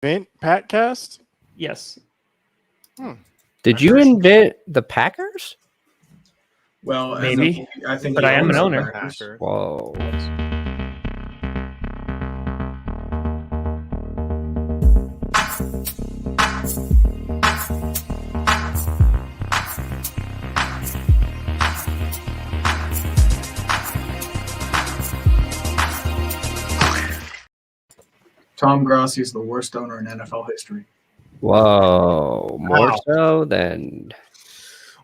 invent Patcast? Yes. Did you invent the Packers? Well, Maybe, I think but he I am an owns the owner. Packers. Whoa. Tom Grossi is the worst owner in NFL history. Whoa. More Wow. so than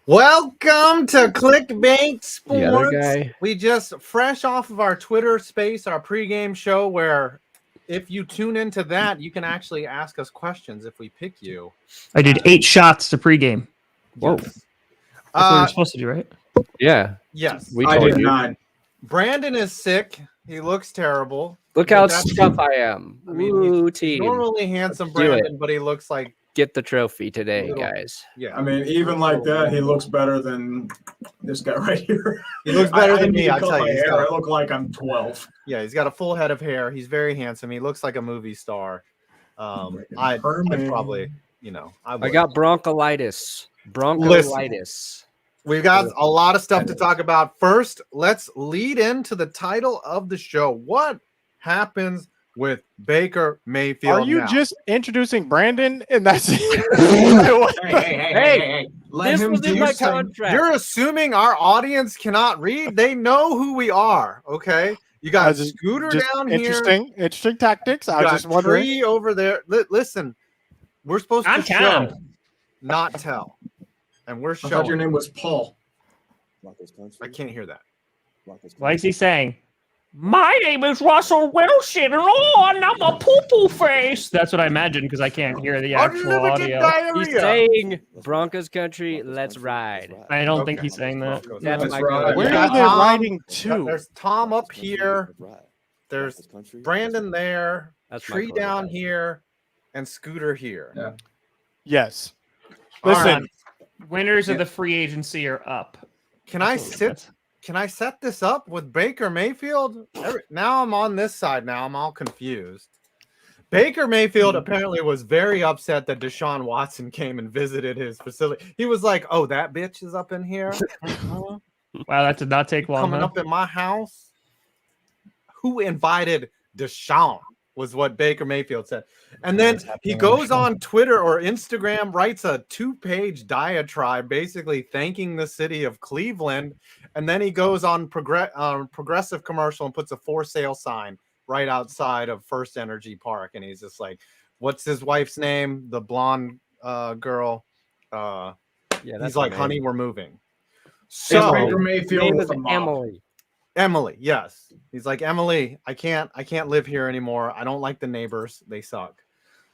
Welcome to Clickbait the other Sports. guy. We just fresh off of our Twitter space, our pregame show, where if you tune into that, you can actually ask us questions if we pick you. I did 8 shots to pregame. Whoa. That's what we're supposed to do, right? Yeah. Yes. We I told did you. 9. Brandon is sick. He looks terrible. Look But how that's- tough I am. I mean, Woo, he's team. normally handsome Let's do it. Brandon, but he looks like Get the trophy today, Little- guys. yeah. I mean, even like that, he looks better than this guy right here. He looks better I than need me. to I cut tell my you, he's hair. got- I look like I'm 12. Yeah, he's got a full head of hair. He's very handsome. He looks like a movie star. I'd probably, I would. got bronchitis. Bronchitis. We've got a lot of stuff to talk about. First, let's lead into the title of the show. What happens with Baker Mayfield? Are you now? just introducing Brandon? And that's it. Hey. Let This him was in do my something. contract. You're assuming our audience cannot read? They know who we are. Okay, you got Scooter down here. Interesting tactics. I You was got just wondering. Tree over there. Listen, we're supposed I'm to Tom. show, not tell, and we're I thought showing. your name was Paul. I can't hear that. Why is he saying, my name is Russell Wilson, and I'm a poo-poo face? That's what I imagine because I can't hear the actual audio. He's saying Broncos country, let's ride. I don't think he's saying that. That's Let's my ride. question. Where got is it Tom. riding to? There's Tom up here. There's Brandon there. That's my Tree quarterback. down here, and Scooter here. Yeah. Yes. All Listen, right. Winners of the free agency are up. Can I sit? Can I set this up with Baker Mayfield? Now I'm on this side. Now I'm all confused. Baker Mayfield apparently was very upset that Deshaun Watson came and visited his facility. He was like, "Oh, that bitch is up in here, Wow, that did not take long. coming Huh? up in my house." Who invited Deshaun? Was what Baker Mayfield said. And then he goes on Twitter or Instagram, writes a 2-page diatribe, basically thanking the city of Cleveland. And then he goes on Progressive commercial and puts a for sale sign right outside of First Energy Park. And he's just like, what's his wife's name? The blonde girl. Yeah, He's like, honey, we're moving. So So Baker Her Mayfield name with is a mop. Emily. Emily, yes. He's like, Emily, I can't live here anymore. I don't like the neighbors. They suck.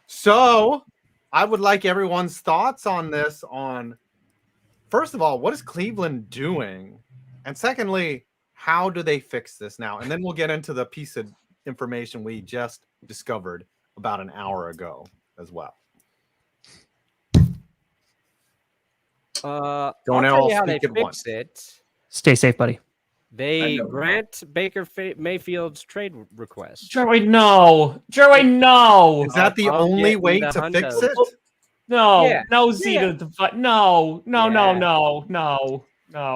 So I would like everyone's thoughts on this. First of all, what is Cleveland doing? And secondly, how do they fix this now? And then we'll get into the piece of information we just discovered about an hour ago as well. I'll Don't tell all you how they speak at fix once. it. Stay safe, buddy. They know. grant Baker Mayfield's trade request. Joey, no. Joey, no. Is that the I'll only get way the to fix hundos. it? No, Yeah. no, Zeta. No.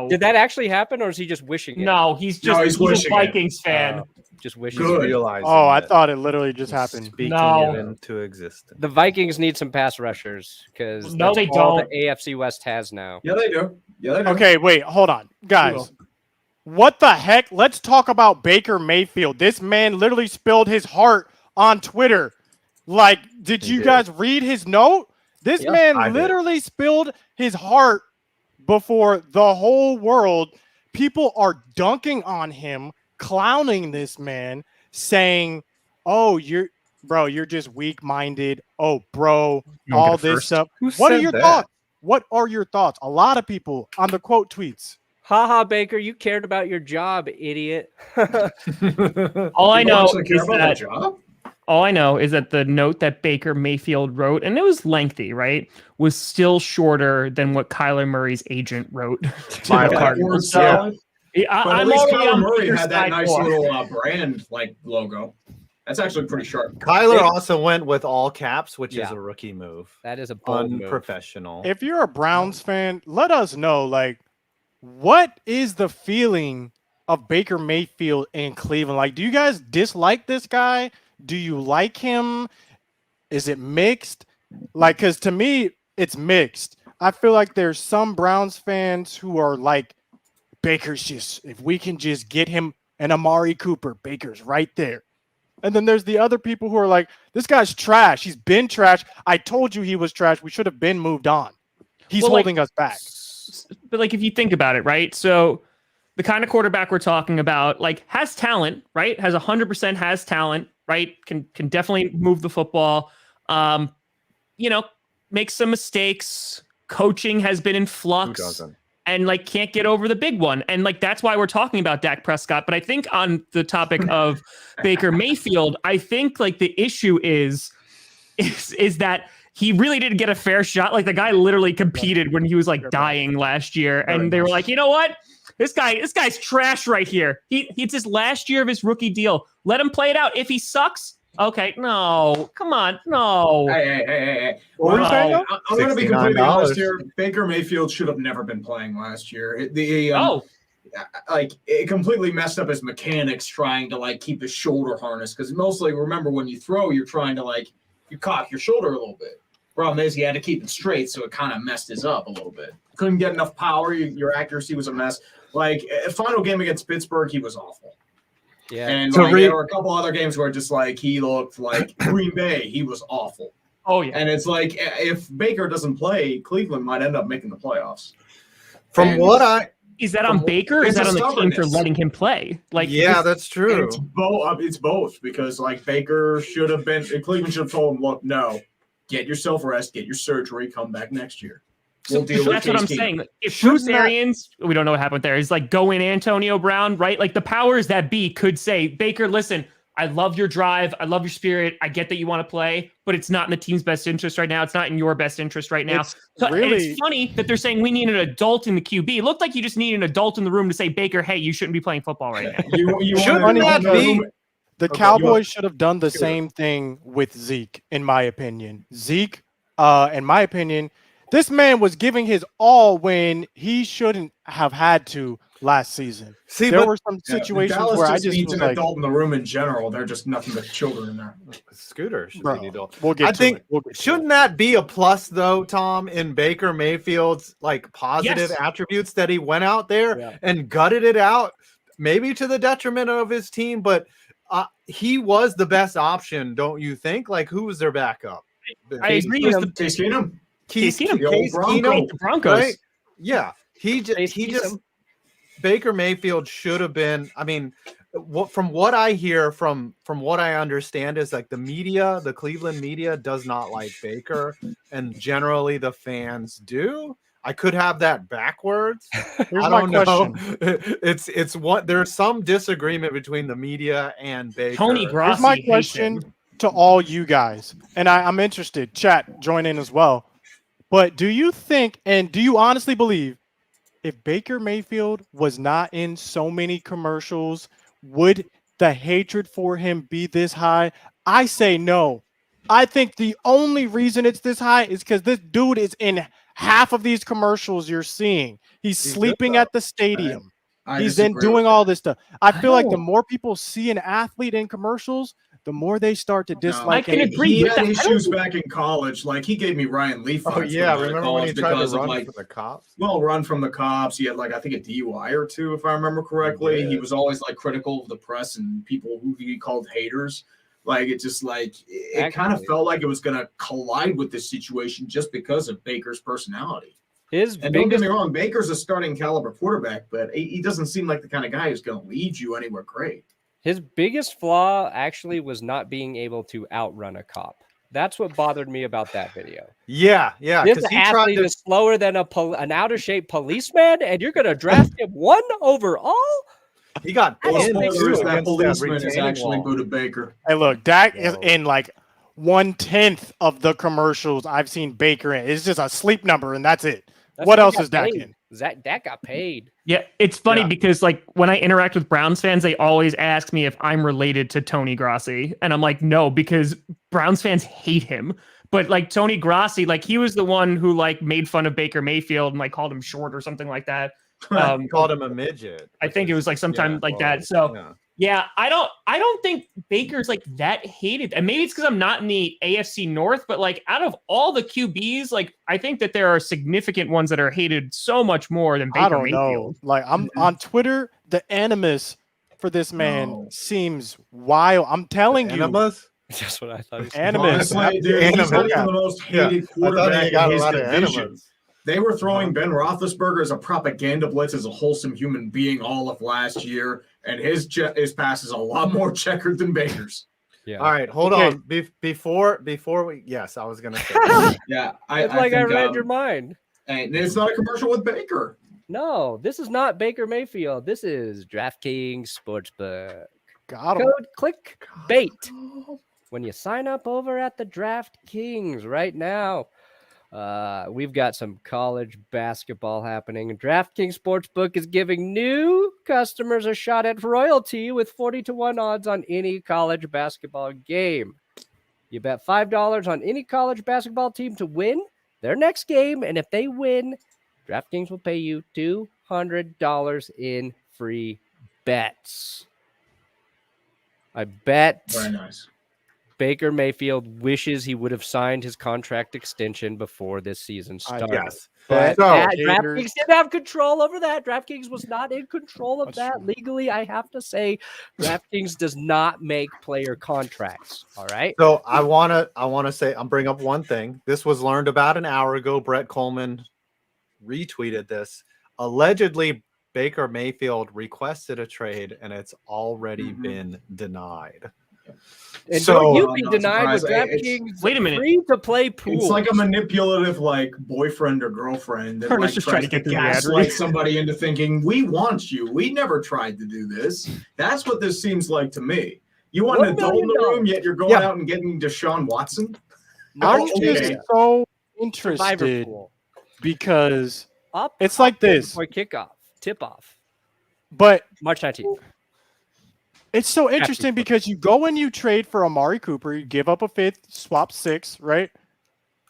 Did that actually happen, or is he just wishing it? No, he's No, just he's he's a wishing it. Vikings fan. Just wishing Good. it. Realizing oh, I that thought it literally just happened. speaking No. it into existence. The Vikings need some pass rushers because No, they all don't. the AFC West has now. Yeah, they do. Yeah, they do. Okay, wait, hold on. Guys, Cool. what the heck? Let's talk about Baker Mayfield. This man literally spilled his heart on Twitter. Like, did He you did. guys read his note? This Yeah, man I did. literally spilled his heart before the whole world. People are dunking on him, clowning this man, saying, "Oh, you're just weak-minded. Oh, bro, You don't all get a this first. stuff." Who What are said your that? thoughts? What are your thoughts? A lot of people on the quote tweets. Haha, Baker, you cared about your job, idiot. All I People know actually care is about that their job? all I know is that the note that Baker Mayfield wrote, and it was lengthy, right, was still shorter than what Kyler Murray's agent wrote to By the like Cardinals. Word So salad. But at I'm least already Kyler on Murray Baker's had that side nice for. little brand like logo. That's actually pretty sharp. Kyler also went with all caps, which is a rookie move. That is a bold move. Unprofessional. If you're a Browns fan, let us know, like, what is the feeling of Baker Mayfield in Cleveland? Like, do you guys dislike this guy? Do you like him? Is it mixed? Like, because to me, it's mixed. I feel like there's some Browns fans who are like, Baker's just, if we can just get him an Amari Cooper, Baker's right there. And then there's the other people who are like, this guy's trash. He's been trash. I told you he was trash. We should have been moved on. He's holding us back. But like, if you think about it, right? So the kind of quarterback we're talking about, like, has talent, right? Has 100% has talent, right? Can definitely move the football. You know, makes some mistakes. Coaching has been in flux. Who doesn't? And like can't get over the big one. And like that's why we're talking about Dak Prescott. But I think on the topic of Baker Mayfield, I think like the issue is that he really didn't get a fair shot. Like the guy literally competed when he was like dying last year. And they were like, you know what? This guy's trash right here. It's his last year of his rookie deal. Let him play it out. If he sucks, okay, no, come on, no. Hey. What were you saying? I'm going to be completely honest here. Baker Mayfield should have never been playing last year. It completely messed up his mechanics trying to like keep his shoulder harness because mostly remember when you throw, you're trying to like you cock your shoulder a little bit. Problem is he had to keep it straight, so it kind of messed his up a little bit. Couldn't get enough power. Your accuracy was a mess. Like final game against Pittsburgh, he was awful. Yeah, and there were a couple other games where just like he looked like Green Bay. He was awful. Oh yeah, and it's like if Baker doesn't play, Cleveland might end up making the playoffs. Is that on Baker? Or is that on the team for letting him play? Like, yeah, that's true. It's both because like Baker should have been. Cleveland should have told him, look, no, get yourself rest, get your surgery, come back next year. So that's what I'm saying. If Bruce Arians, we don't know what happened there, is like go in Antonio Brown, right? Like the powers that be could say, Baker, listen, I love your drive. I love your spirit. I get that you want to play, but it's not in the team's best interest right now. It's not in your best interest right now. It's funny that they're saying we need an adult in the QB. It looked like you just need an adult in the room to say, Baker, hey, you shouldn't be playing football right now. Shouldn't that be? The Cowboys should have done the same thing with Zeke, in my opinion. Zeke, in my opinion, this man was giving his all when he shouldn't have had to last season. There were some situations where I just needs was an like, adult in the room in general. They're just nothing but children in there. Scooter should Bro, be the adult. we'll get I to think it. We'll get to shouldn't that be a plus though, Tom, in Baker Mayfield's like positive attributes that he went out there and gutted it out, maybe to the detriment of his team, but he was the best option, don't you think? Like, who was their backup? I agree. Case Keenum. Case Keenum. The Broncos. Right? Yeah. He just Baker Mayfield should have been. I mean, from what I hear, from what I understand, is like the media, the Cleveland media, does not like Baker, and generally the fans do. I could have that backwards. Here's my question. It's what there's some disagreement between the media and Baker. Tony Grossi. Here's my question to all you guys, and I'm interested. Chat, join in as well. But do you think, and do you honestly believe, if Baker Mayfield was not in so many commercials, would the hatred for him be this high? I say no. I think the only reason it's this high is because this dude is in half of these commercials you're seeing. He's sleeping at the stadium. He's then doing all this stuff. I feel like the more people see an athlete in commercials, the more they start to dislike him. He had issues back in college. Like he gave me Ryan Leaf. Oh yeah, remember when he tried to run from the cops? Well, run from the cops. He had like I think a DUI or two, if I remember correctly. Yeah. He was always like critical of the press and people who he called haters. Like it just like it kind of felt like it was going to collide with this situation just because of Baker's personality. And don't get me wrong, Baker's a starting caliber quarterback, but he doesn't seem like the kind of guy who's going to lead you anywhere great. His biggest flaw actually was not being able to outrun a cop. That's what bothered me about that video. Yeah. This athlete is slower than an out-of-shape policeman, and you're going to draft him 1 overall? He got that policeman is actually Buda Baker. Hey, look, Dak is in like 1/10 of the commercials I've seen Baker in. It's just a sleep number, and that's it. What else is Dak in? That got paid. Yeah, it's funny Yeah. because like when I interact with Browns fans, they always ask me if I'm related to Tony Grossi, and I'm like, no, because Browns fans hate him. But like Tony Grossi, like he was the one who like made fun of Baker Mayfield and like called him short or something like that. Called him a midget. I think it was like sometime like that. So yeah. I don't think Baker's like that hated. And maybe it's because I'm not in the AFC North, but like out of all the QBs, like I think that there are significant ones that are hated so much more than Baker I don't Mayfield. know. Like I'm on Twitter, the animus for this man seems wild. I'm telling you. Animus? That's what I thought. He said. Animus. Honestly, dude, he's not even the most hated quarterback in his division. They were throwing Ben Roethlisberger as a propaganda blitz as a wholesome human being all of last year, and his pass is a lot more checkered than Baker's. Yeah. All right, hold on. Before we, yes, I was gonna say. Yeah, I read your mind. And it's not a commercial with Baker. No, this is not Baker Mayfield. This is DraftKings Sportsbook. Got him. Code Clickbait when you sign up over at the DraftKings right now. We've got some college basketball happening. DraftKings Sportsbook is giving new customers a shot at royalty with 40-1 odds on any college basketball game. You bet $5 on any college basketball team to win their next game, and if they win, DraftKings will pay you $200 in free bets. I bet Very nice. Baker Mayfield wishes he would have signed his contract extension before this season started. Yes. But So- DraftKings didn't have control over that. DraftKings was not in control of that. Legally, I have to say, DraftKings does not make player contracts. All right. So I wanna say I'm bring up one thing. This was learned about an hour ago. Brett Coleman retweeted this. Allegedly, Baker Mayfield requested a trade, and it's already been denied. And So- don't you I'm be not denied with surprised. DraftKings. Wait a minute. Free to play pool. It's like a manipulative, like boyfriend or girlfriend that Ernest like, is tries trying to to get through the ad gaslight read. somebody into thinking we want you. We never tried to do this. That's what this seems like to me. You want an $1 adult in the million. room, yet you're going out and getting Deshaun Watson. I'm Okay. just so Survivor interested pool. because Up. it's like this. Before kickoff. Tip off. But March 19th. it's so interesting because you go and you trade for Amari Cooper, you give up a fifth, swap 6, right?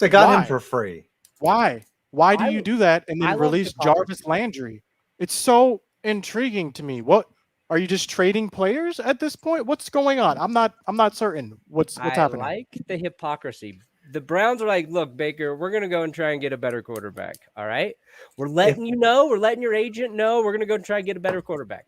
They got Why? him for free. Why? Why do I- you do that and I then love release hypocrisy. Jarvis Landry? It's so intriguing to me. What are you just trading players at this point? What's going on? I'm not certain what's happening. I like the hypocrisy. The Browns are like, look, Baker, we're going to go and try and get a better quarterback. All right. We're letting you know, we're letting your agent know we're going to go and try and get a better quarterback.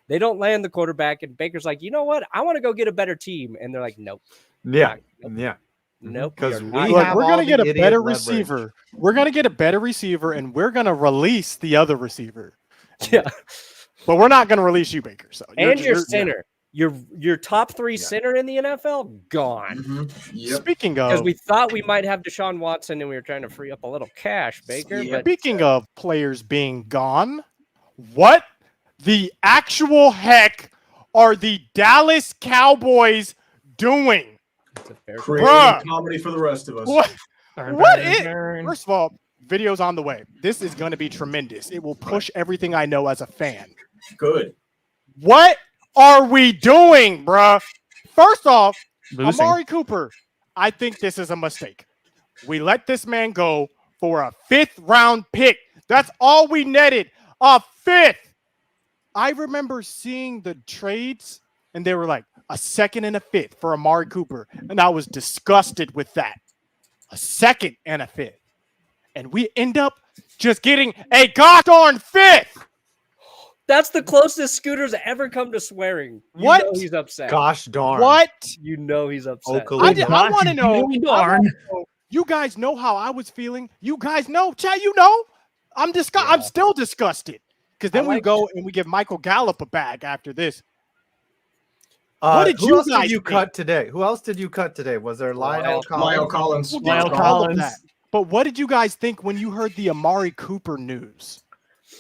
They don't land the quarterback, and Baker's like, you know what? I want to go get a better team. And they're like, nope. Yeah. Nope. Yeah. Nope. Because you're we not. Look, have we're all gonna the get a idiot better leverage. receiver. We're gonna get a better receiver, and we're gonna release the other receiver. Yeah. But we're not gonna release you, Baker. So And your you're- center. Your top 3 center in the NFL, gone. Yep. Speaking Because of we thought we might have Deshaun Watson and we were trying to free up a little cash, Baker. Yeah. But speaking of players being gone, what the actual heck are the Dallas Cowboys doing? it's a fair Creating Bruh. comedy for the rest of us. What is? First of all, video's on the way. This is going to be tremendous. It will push everything I know as a fan. Good. What are we doing, bruh? First off, Losing. Amari Cooper, I think this is a mistake. We let this man go for a 5th round pick. That's all we netted. A 5th. I remember seeing the trades, and they were like a 2nd and a 5th for Amari Cooper. And I was disgusted with that. A 2nd and a 5th. And we end up just getting a gosh darn 5th. That's the closest Scooter's ever come to swearing. You What? know he's upset. Gosh darn. What? You know he's upset. Oakley. I want to know. Really I darn. wanna know. You guys know how I was feeling. You guys know, chat. You know, I'm still disgusted because then I we like go and we give Michael Gallup a bag after this. What did who you else guys did you think? cut today? Who else did you cut today? Was there Lyle Lyle Collins? Collins. We'll Lyle get to all of Collins. that. But what did you guys think when you heard the Amari Cooper news?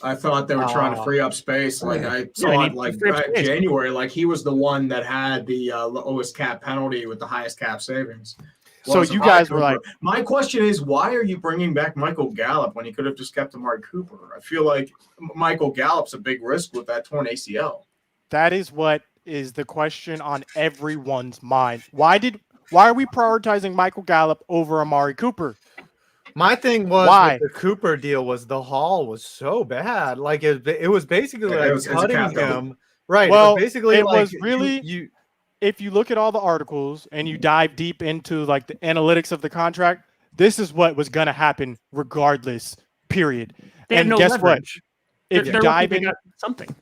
I thought they were trying to free up space. Like I they saw need it like to free up space. January. Like he was the one that had the lowest cap penalty with the highest cap savings. So it's you Amari guys were Cooper. like, my question is, why are you bringing back Michael Gallup when you could have just kept Amari Cooper? I feel like Michael Gallup's a big risk with that torn ACL. that is what is the question on everyone's mind. Why are we prioritizing Michael Gallup over Amari Cooper? My thing was Why? with the Cooper deal was the haul was so bad. Like it was basically Yeah, like it was a cutting cap him. Right. Well, basically it like was really you if you look at all the articles and you dive deep into like the analytics of the contract, this is what was going to happen regardless, period. They had And no guess leverage. what? If They're you lucky dive they in, got something.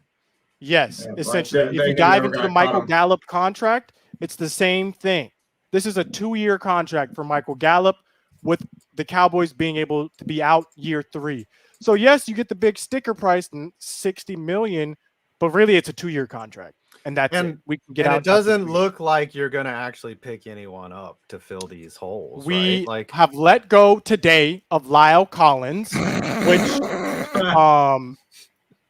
yes, Yeah, essentially. like If you they dive never into got the caught Michael on. Gallup contract, it's the same thing. This is a 2-year contract for Michael Gallup with the Cowboys being able to be out year 3. So yes, you get the big sticker price and $60 million, but really it's a 2-year contract. And that's it. We can get and out. it doesn't look like you're gonna actually pick anyone up to fill these holes. We right? Like have let go today of Lyle Collins, which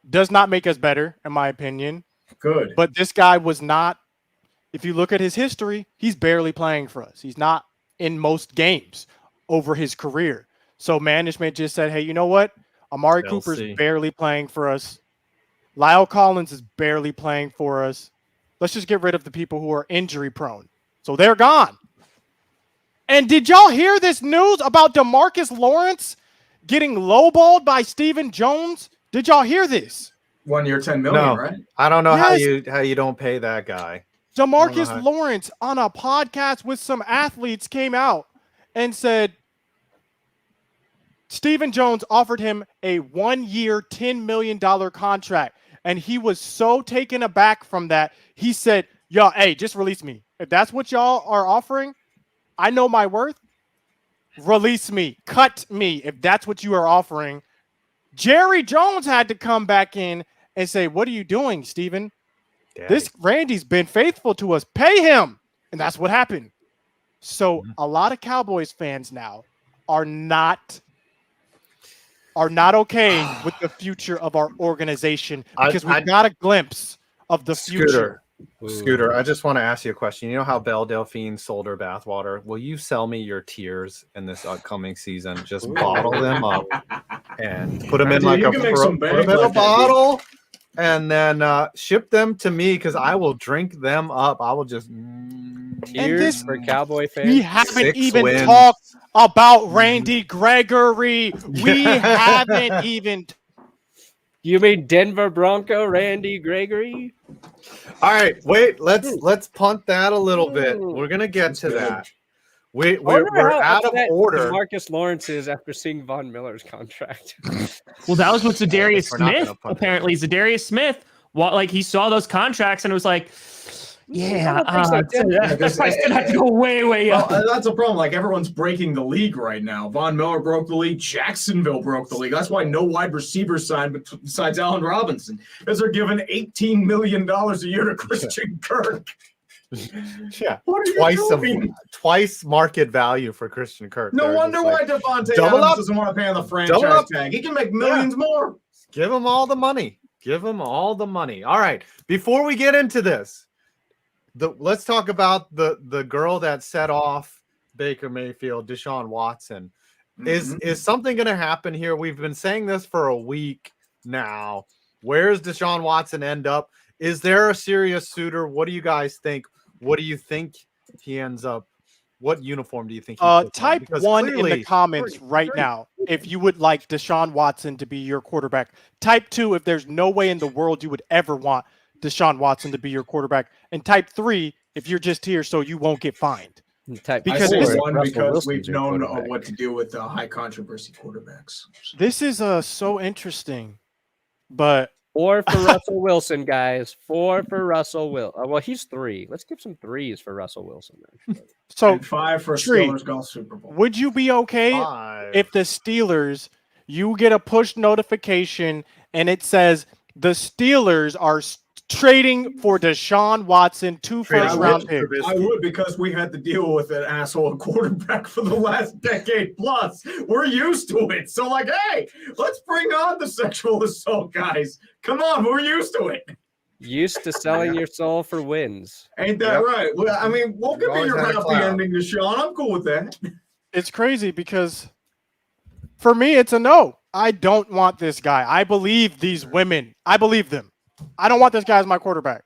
does not make us better, in my opinion. Good. But this guy was not, if you look at his history, he's barely playing for us. He's not in most games over his career. So management just said, hey, you know what? Amari They'll Cooper's see. barely playing for us. Lyle Collins is barely playing for us. Let's just get rid of the people who are injury prone. So they're gone. And did y'all hear this news about DeMarcus Lawrence getting lowballed by Stephen Jones? Did y'all hear this? 1 year, $10 million, No. right? I don't know Yes. how you don't pay that guy. DeMarcus Lawrence on a podcast with some athletes came out and said Stephen Jones offered him a 1-year, $10 million contract. And he was so taken aback from that. He said, yo, hey, just release me. If that's what y'all are offering, I know my worth. Release me. Cut me if that's what you are offering. Jerry Jones had to come back in and say, what are you doing, Stephen? Daddy. This Randy's been faithful to us. Pay him. And that's what happened. So a lot of Cowboys fans now are not okay with the future of our organization because we got a glimpse of the future. Scooter, I just want to ask you a question. You know how Belle Delphine sold her bathwater? Will you sell me your tears in this upcoming season? Just bottle them up and put them in like you can make some put them bags in a like that, bottle and then ship them to me because I will drink them up. I will just Tears for Cowboy fans. We haven't 6 even wins. talked about Randy Gregory. We haven't even. You mean Denver Bronco Randy Gregory? All right, wait. Let's punt that a little bit. We're gonna get to that. We're out of order. Marcus Lawrence is after seeing Von Miller's contract. Well, that was what Zadarius We're not Smith, gonna punt it. apparently. Zadarius Smith, like he saw those contracts and it was like, yeah, that price did have to go way up. Well, that's a problem. Like everyone's breaking the league right now. Von Miller broke the league. Jacksonville broke the league. That's why no wide receiver signed besides Allen Robinson, because they're giving $18 million a year to Christian Kirk. Yeah, What are you doing? twice market value for Christian Kirk. No They're wonder just why Devontae double Adams up. doesn't want to pay on the Double franchise up. tag. He can make millions more. Give him all the money. Give him all the money. All right. Before we get into this, let's talk about the girl that set off Baker Mayfield, Deshaun Watson. Is something going to happen here? We've been saying this for a week now. Where's Deshaun Watson end up? Is there a serious suitor? What do you guys think? What do you think he ends up? What uniform do you think he puts on? Type Because 1 in the clearly- comments right now if you would like Deshaun Watson to be your quarterback. Type 2 if there's no way in the world you would ever want Deshaun Watson to be your quarterback. And type 3 if you're just here so you won't get fined. Because I this- say one Russell because Wilson's we've your known quarterback. what to do with high controversy quarterbacks. This is so interesting. But 4 for Russell Wilson, guys. 4 for Russell Wilson. Well, he's 3. Let's give some 3s for Russell Wilson. Actually. so And 5 for Tree, Steelers Golf Super Bowl. would you be okay 5. if the Steelers, you get a push notification and it says the Steelers are trading for Deshaun Watson, 2 Trading first-round Mitch picks? I would, because we had to deal with an asshole quarterback for the last decade plus. We're used to it. So, like, hey, let's bring on the sexual assault guys. Come on, we're used to it. Used to selling your soul for wins. Ain't that right? Well, I mean, we'll give you Always your had a happy cloud. ending to Sean. I'm cool with that. It's crazy because for me, it's a no. I don't want this guy. I believe these women. I believe them. I don't want this guy as my quarterback.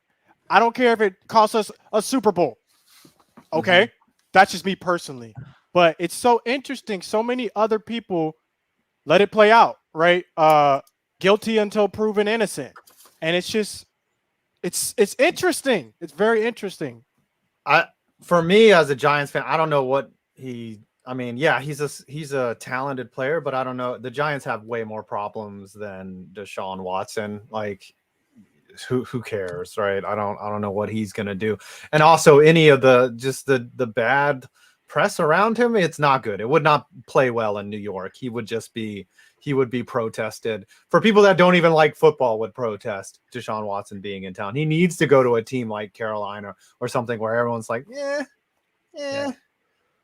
I don't care if it costs us a Super Bowl. Okay? That's just me personally. But it's so interesting. So many other people let it play out, right? Guilty until proven innocent. And it's just, it's interesting. It's very interesting. For me as a Giants fan, I don't know what I mean, yeah, he's a talented player, but I don't know. The Giants have way more problems than Deshaun Watson. Like, who cares, right? I don't know what he's gonna do. And also, any of the bad press around him, it's not good. It would not play well in New York. He would be protested. For people that don't even like football, would protest Deshaun Watson being in town. He needs to go to a team like Carolina or something where everyone's like, yeah.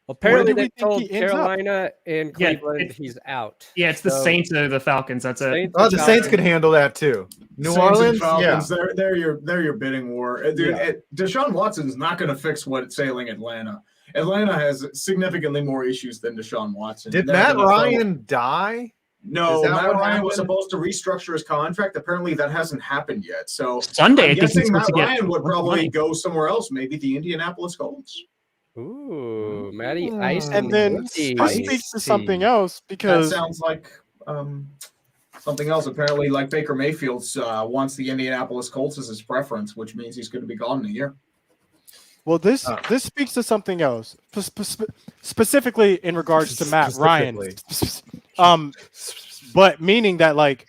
Apparently, do we they think told he ends up? Carolina and Yeah, Cleveland he's out. Yeah, it's the So, Saints or the Falcons. That's it. Saints Oh, and the Saints Falcons. could handle that too. New Saints and Orleans, Falcons, yeah. they're your bidding war. Dude, Deshaun Watson's not going to fix what's ailing Atlanta. Atlanta has significantly more issues than Deshaun Watson. Did They're Matt gonna Ryan die? No, Is that Matt what Ryan was happened? supposed to restructure his contract. Apparently, that hasn't happened yet. So Sunday, I I'm think he's guessing supposed Matt to get Ryan would probably money. go somewhere else, maybe the Indianapolis Colts. Ooh, Matty Ice. And then Indy. this speaks to something else That because sounds like something else. Apparently, like Baker Mayfield wants the Indianapolis Colts as his preference, which means he's going to be gone in a year. well, this speaks to something else, specifically in regards to Matt Ryan. But meaning that, like,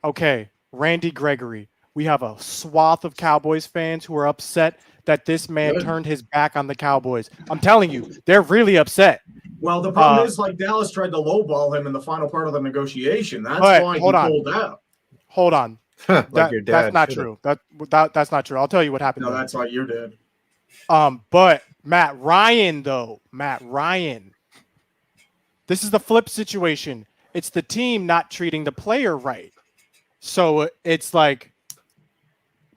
okay, Randy Gregory, we have a swath of Cowboys fans who are upset that this man Good. turned his back on the Cowboys. I'm telling you, they're really upset. Well, the problem is, like, Dallas tried to lowball him in the final part of the negotiation. That's why he pulled out. Hold on. Like your dad. That's not should've. true. That's not true. I'll tell you what happened. No, there. that's why you're dead. But Matt Ryan, this is the flip situation. It's the team not treating the player right. So it's like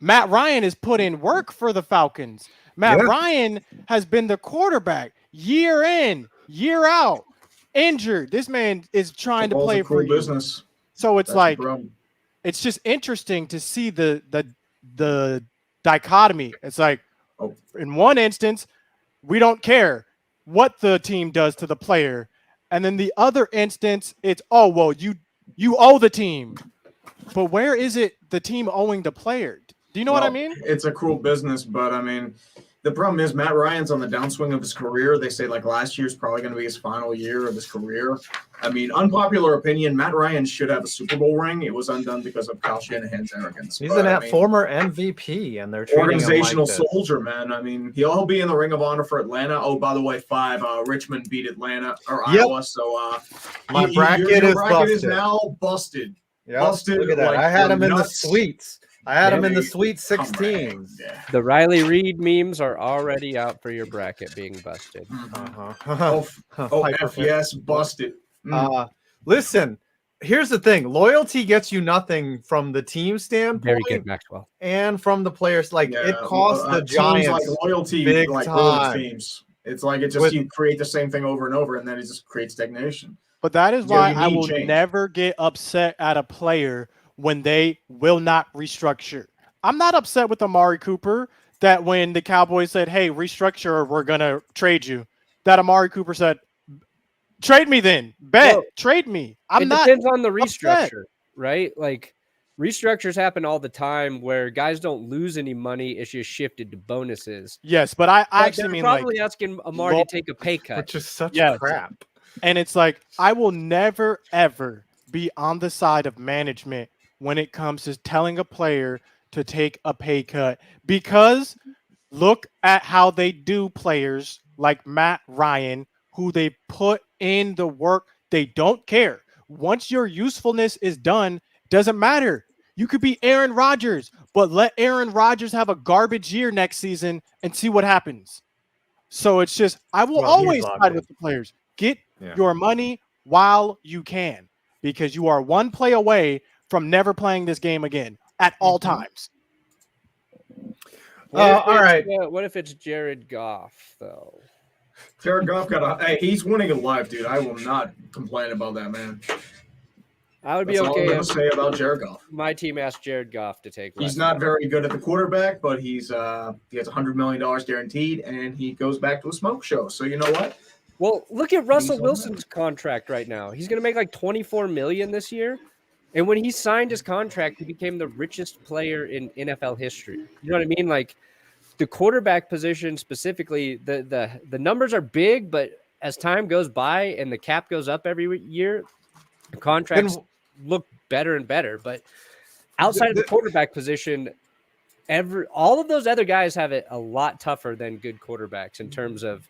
Matt Ryan has put in work for the Falcons. Matt Ryan has been the quarterback year in, year out, injured. This man is trying to play for you. Business. So it's That's like, the problem. it's just interesting to see the dichotomy. It's like, in one instance, we don't care what the team does to the player. And then the other instance, it's, oh, well, you owe the team. But where is it the team owing the player? Do you know what I mean? It's a cruel business, but I mean, the problem is Matt Ryan's on the downswing of his career. They say like last year's probably going to be his final year of his career. I mean, unpopular opinion, Matt Ryan should have a Super Bowl ring. It was undone because of Kyle Shanahan's arrogance. He's former MVP, and they're treating organizational him like this. soldier, man. I mean, he'll be in the Ring of Honor for Atlanta. Oh, by the way, 5 Richmond beat Atlanta or Iowa. So My your bracket is bracket is busted. now busted. Yep. Busted. Look at that. Like, I had him in the nuts. suites. I had him in the Maybe. Sweet 16. Yeah. The Riley Reed memes are already out for your bracket being busted. Oh, F, yes, busted. Listen, here's the thing. Loyalty gets you nothing from the team standpoint Very good, Maxwell. and from the players. Like, it costs the teams Giants like loyalty, big like time. teams. It's like it just you create the same thing over and over, and then it just creates stagnation. But that is Yeah, why you I need will change. never get upset at a player when they will not restructure. I'm not upset with Amari Cooper that when the Cowboys said, hey, restructure or we're going to trade you, that Amari Cooper said, trade me then. Trade me. It depends on the restructure, right? Like, restructures happen all the time where guys don't lose any money. It's just shifted to bonuses. Yes, but I But actually they're mean probably like, asking Amari to take a pay cut. which is such Yes. crap. and it's like, I will never, ever be on the side of management when it comes to telling a player to take a pay cut, because look at how they do players like Matt Ryan, who they put in the work. They don't care. Once your usefulness is done, doesn't matter. You could be Aaron Rodgers, but let Aaron Rodgers have a garbage year next season and see what happens. So it's just, I will always side with the players. Get your money while you can, because you are one play away from never playing this game again at all times. All right. What if it's Jared Goff though? Jared Goff hey, he's winning in life, dude. I will not complain about that, man. I would That's be all okay I'm gonna if say about Jared Goff. my team asked Jared Goff to take. He's less not money. very good at the quarterback, but he has $100 million guaranteed, and he goes back to a smoke show. So you know what? Well, look at Russell on Wilson's contract right now. He's going to make like $24 million this year. And when he signed his contract, he became the richest player in NFL history. You know what I mean? Like the quarterback position specifically, the numbers are big, but as time goes by and the cap goes up every year, the contracts look better and better. But outside of the quarterback position, all of those other guys have it a lot tougher than good quarterbacks in terms of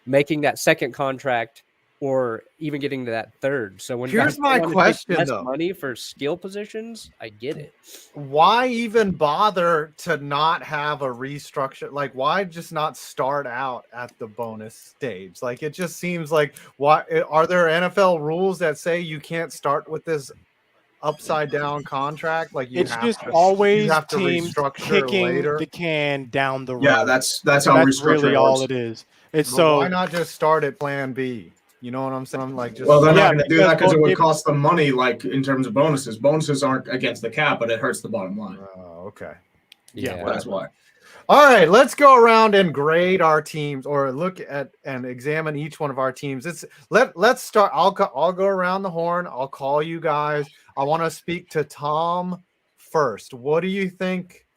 making that second contract or even getting to that third. So when here's my question, less though, money for skill positions, I get it. Why even bother to not have a restructure? Like, why just not start out at the bonus stage? Like, it just seems like, why are there NFL rules that say you can't start with this upside down contract? Like, It's just always you have to teams restructure kicking later. the can down the road. Yeah, that's how that's restructuring really all works. it is. It's But so why not just start at Plan B? You know what I'm saying? I'm like, just Well, they're Yeah, not going to do that because it would if- cost them money, like in terms of bonuses. Bonuses aren't against the cap, but it hurts the bottom line. Oh, okay. Yeah, That's why. All right, let's go around and grade our teams, or look at and examine each one of our teams. Let's start. I'll go around the horn. I'll call you guys. I want to speak to Tom first. What do you think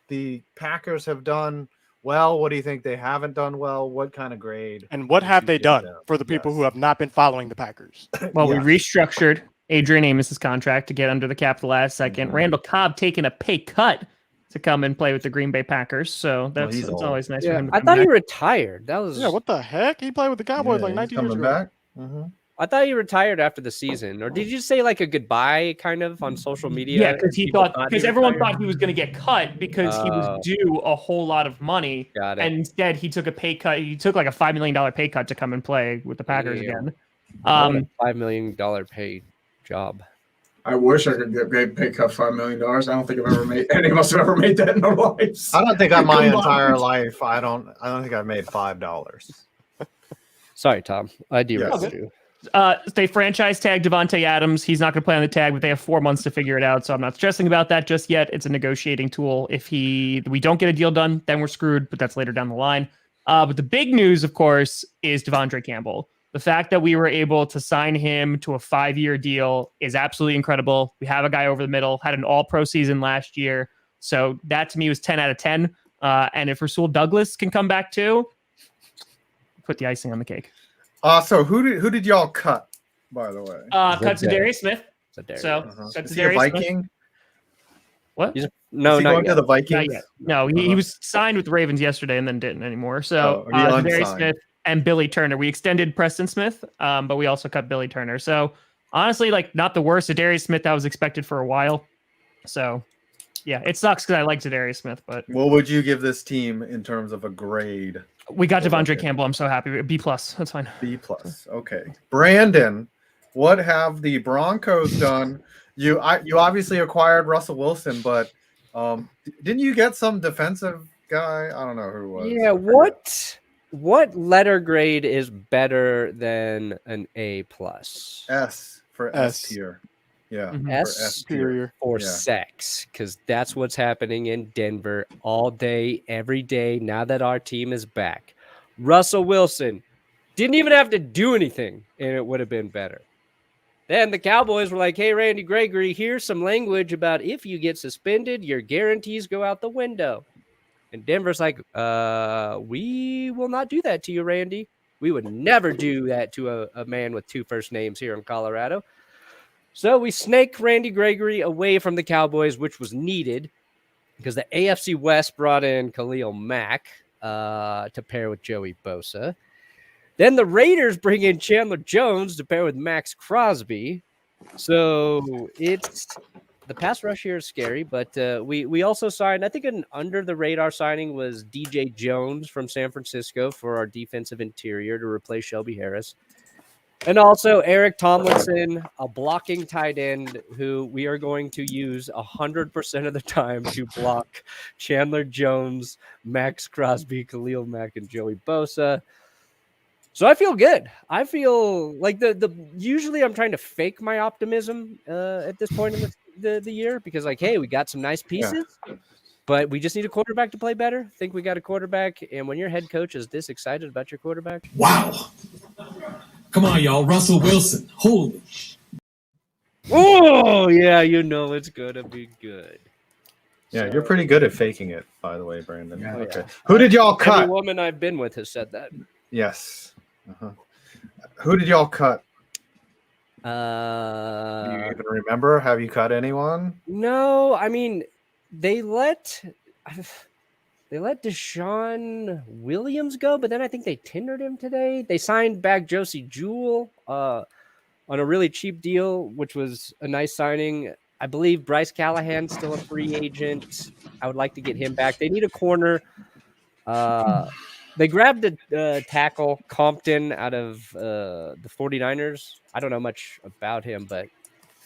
the Packers have done well? What do you think they haven't done well? What kind of grade? and what have they give done them? for the people Yes. who have not been following the Packers? Well, Yeah. we restructured Adrian Amos's contract to get under the cap the last second. Mhm. Randall Cobb taking a pay cut to come and play with the Green Bay Packers. So that's he's it's old. always nice for Yeah, him to I come thought back. he retired. That was Yeah, what the heck? He played with the Cowboys Yeah, like he's 19 years coming ago. back. Mhm. I thought he retired after the season, or did you say like a goodbye kind of on social media? Yeah, because People everyone retired? thought he was going to get cut because he was Oh. due a whole lot of money. Got it. And instead, he took a pay cut. He took like a $5 million pay cut to come and play with the Packers Damn. again. I want a $5 million pay job. I wish I could get pay cut $5 million. I don't think I've ever made any of us have ever made that in our lives. I don't think on my Combined. entire life. I don't think I've made $5. Sorry, Tom. I derailed Yes. you. They franchise tag Devontae Adams. He's not going to play on the tag, but they have 4 months to figure it out. So I'm not stressing about that just yet. It's a negotiating tool. If we don't get a deal done, then we're screwed, but that's later down the line. But the big news, of course, is Devondre Campbell. The fact that we were able to sign him to a 5-year deal is absolutely incredible. We have a guy over the middle, had an all-pro season last year. So that to me was 10 out of 10. And if Rasul Douglas can come back too, put the icing on the cake. So who did y'all cut, by the way? Cut to Darius Smith. So cut Is to he a Darius Smith. Viking? What? No, Is he not going yet. to the Not Vikings? yet. No, he was signed with the Ravens yesterday and then didn't anymore. So Oh, he Darius unsigned. Smith and Billy Turner. We extended Preston Smith, but we also cut Billy Turner. So honestly, like not the worst. Darius Smith that was expected for a while. So yeah, it sucks because I like Darius Smith, but What would you give this team in terms of a grade? we got Devondre Okay. Campbell. I'm so happy. B+. That's fine. B+. Okay. Brandon, what have the Broncos done? You obviously acquired Russell Wilson, but didn't you get some defensive guy? I don't know who it was. Yeah, what letter grade is better than an A+? S for S S. tier. Yeah. Mhm. For S Superior. or Yeah. sex, because that's what's happening in Denver all day, every day, now that our team is back. Russell Wilson didn't even have to do anything, and it would have been better. Then the Cowboys were like, hey, Randy Gregory, here's some language about if you get suspended, your guarantees go out the window. And Denver's like, we will not do that to you, Randy. We would never do that to a man with 2 first names here in Colorado. So we snake Randy Gregory away from the Cowboys, which was needed because the AFC West brought in Khalil Mack to pair with Joey Bosa. Then the Raiders bring in Chandler Jones to pair with Max Crosby. So it's the pass rush here is scary, but we also signed, I think an under the radar signing was DJ Jones from San Francisco for our defensive interior to replace Shelby Harris. And also Eric Tomlinson, a blocking tight end who we are going to use 100% of the time to block Chandler Jones, Max Crosby, Khalil Mack, and Joey Bosa. So I feel good. I feel like the usually I'm trying to fake my optimism at this point in the year because like, hey, we got some nice pieces, but we just need a quarterback to play better. Think we got a quarterback, and when your head coach is this excited about your quarterback, wow. Come on, y'all. Russell Wilson. Holy. oh yeah, you know it's gonna be good. Yeah, So- you're pretty good at faking it, by the way, Brandon. Yeah. Okay. Who did y'all Every cut? woman I've been with has said that. Yes. Who did y'all cut? Do you even remember? Have you cut anyone? No, I mean they let Deshaun Williams go, but then I think they tendered him today. They signed back Josie Jewell on a really cheap deal, which was a nice signing. I believe Bryce Callahan's still a free agent. I would like to get him back. They need a corner. They grabbed a tackle, Compton, out of the 49ers. I don't know much about him, but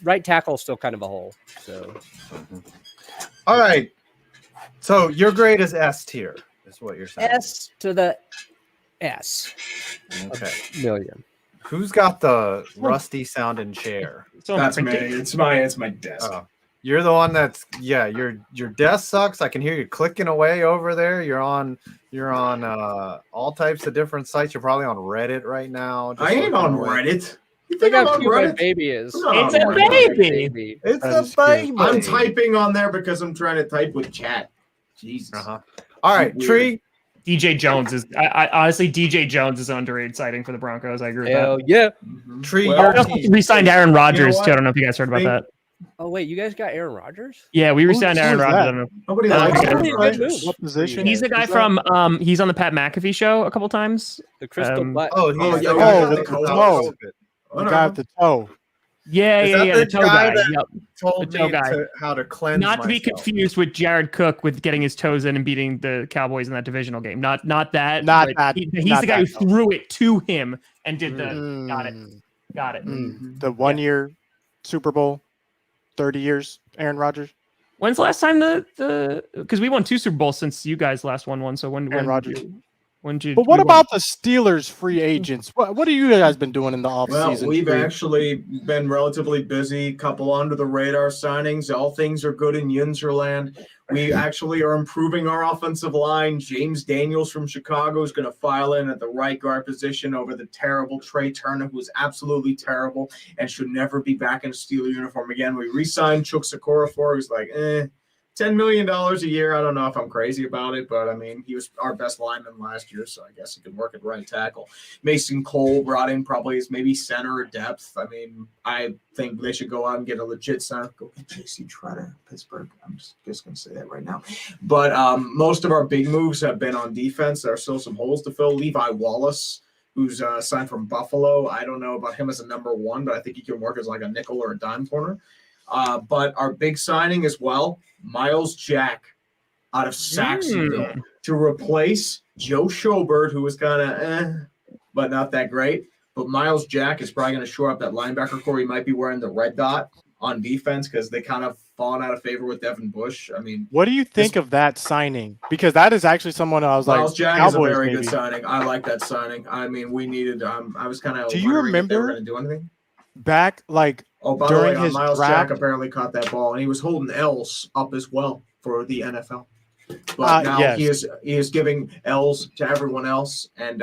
right tackle is still kind of a hole. So, All right. So your grade is S tier, is what you're saying. S to the S. Okay. Million. Who's got the rusty sounding chair? So That's me. printed. It's my desk. Oh, you're the one that's your desk sucks. I can hear you clicking away over there. You're on all types of different sites. You're probably on Reddit right now. just I ain't looking on away. Reddit. You Look think I'm how on cute my Reddit? baby is. I'm not It's on a Reddit. baby. It's That is a baby. I'm typing on there because I'm trying to type with chat. Jesus. All right, Weird. Tree. DJ Jones is I honestly DJ Jones is an underrated sighting for the Broncos. I agree with Hell that. yeah. Mhm. Tree, Well, your We also team. re-signed Aaron Rodgers what? too. I don't know if you guys heard about Think- that. Oh wait, you guys got Aaron Rodgers? Yeah, we Who- re-signed who Aaron is Rodgers. that? I don't know. Nobody Uh, likes it's Aaron really a good Rodgers. What position? He's the guy Is that- from he's on the Pat McAfee show a couple times. The crystal butt. Oh, he's Oh, the yeah, guy oh, that the was toe. out COVID. The guy with the toe. Yeah, Is yeah, that yeah. the The toe guy guy. that- Yep. Told The toe me guy. how to cleanse Not to be myself. confused with Jared Cook with getting his toes in and beating the Cowboys in that divisional game. Not that. Not but that- he's not the guy who that, though. threw it to him and did the. Got it. Mm, Got it. mm. The 1 year Super Bowl, 30 years, Aaron Rodgers. When's the last time the because we won 2 Super Bowls since you guys last won one. So when Rodgers. when did But what about the Steelers free agents? What have you guys been doing in the Well, offseason? we've actually been relatively busy. Couple under the radar signings. All things are good in Yinzerland. We actually are improving our offensive line. James Daniels from Chicago is going to file in at the right guard position over the terrible Trey Turner, who is absolutely terrible and should never be back in a Steeler uniform again. We re-signed Chuck Sikora who's like, $10 million a year. I don't know if I'm crazy about it, but I mean, he was our best lineman last year, so I guess he could work at right tackle. Mason Cole brought in probably as maybe center or depth. I mean, I think they should go out and get a legit center. Go get J.C. Treader, Pittsburgh. I'm just going to say that right now. But most of our big moves have been on defense. There are still some holes to fill. Levi Wallace, who's signed from Buffalo. I don't know about him as a number one, but I think he can work as like a nickel or a dime corner. But our big signing as well, Miles Jack out of Saxonville to replace Joe Schobert, who was kind of but not that great. But Miles Jack is probably going to shore up that linebacker core. He might be wearing the red dot on defense because they kind of fallen out of favor with Devin Bush. I mean, what do you think of that signing? Because that is actually someone I was Miles like, Jack Cowboys, is a very maybe. good signing. I like that signing. I mean, we needed. I was kind of. Do you remember going to do anything? Back like Oh, by during the way, his Miles draft- Jack apparently caught that ball, and he was holding L's up as well for the NFL. But now yes. he is giving L's to everyone else, and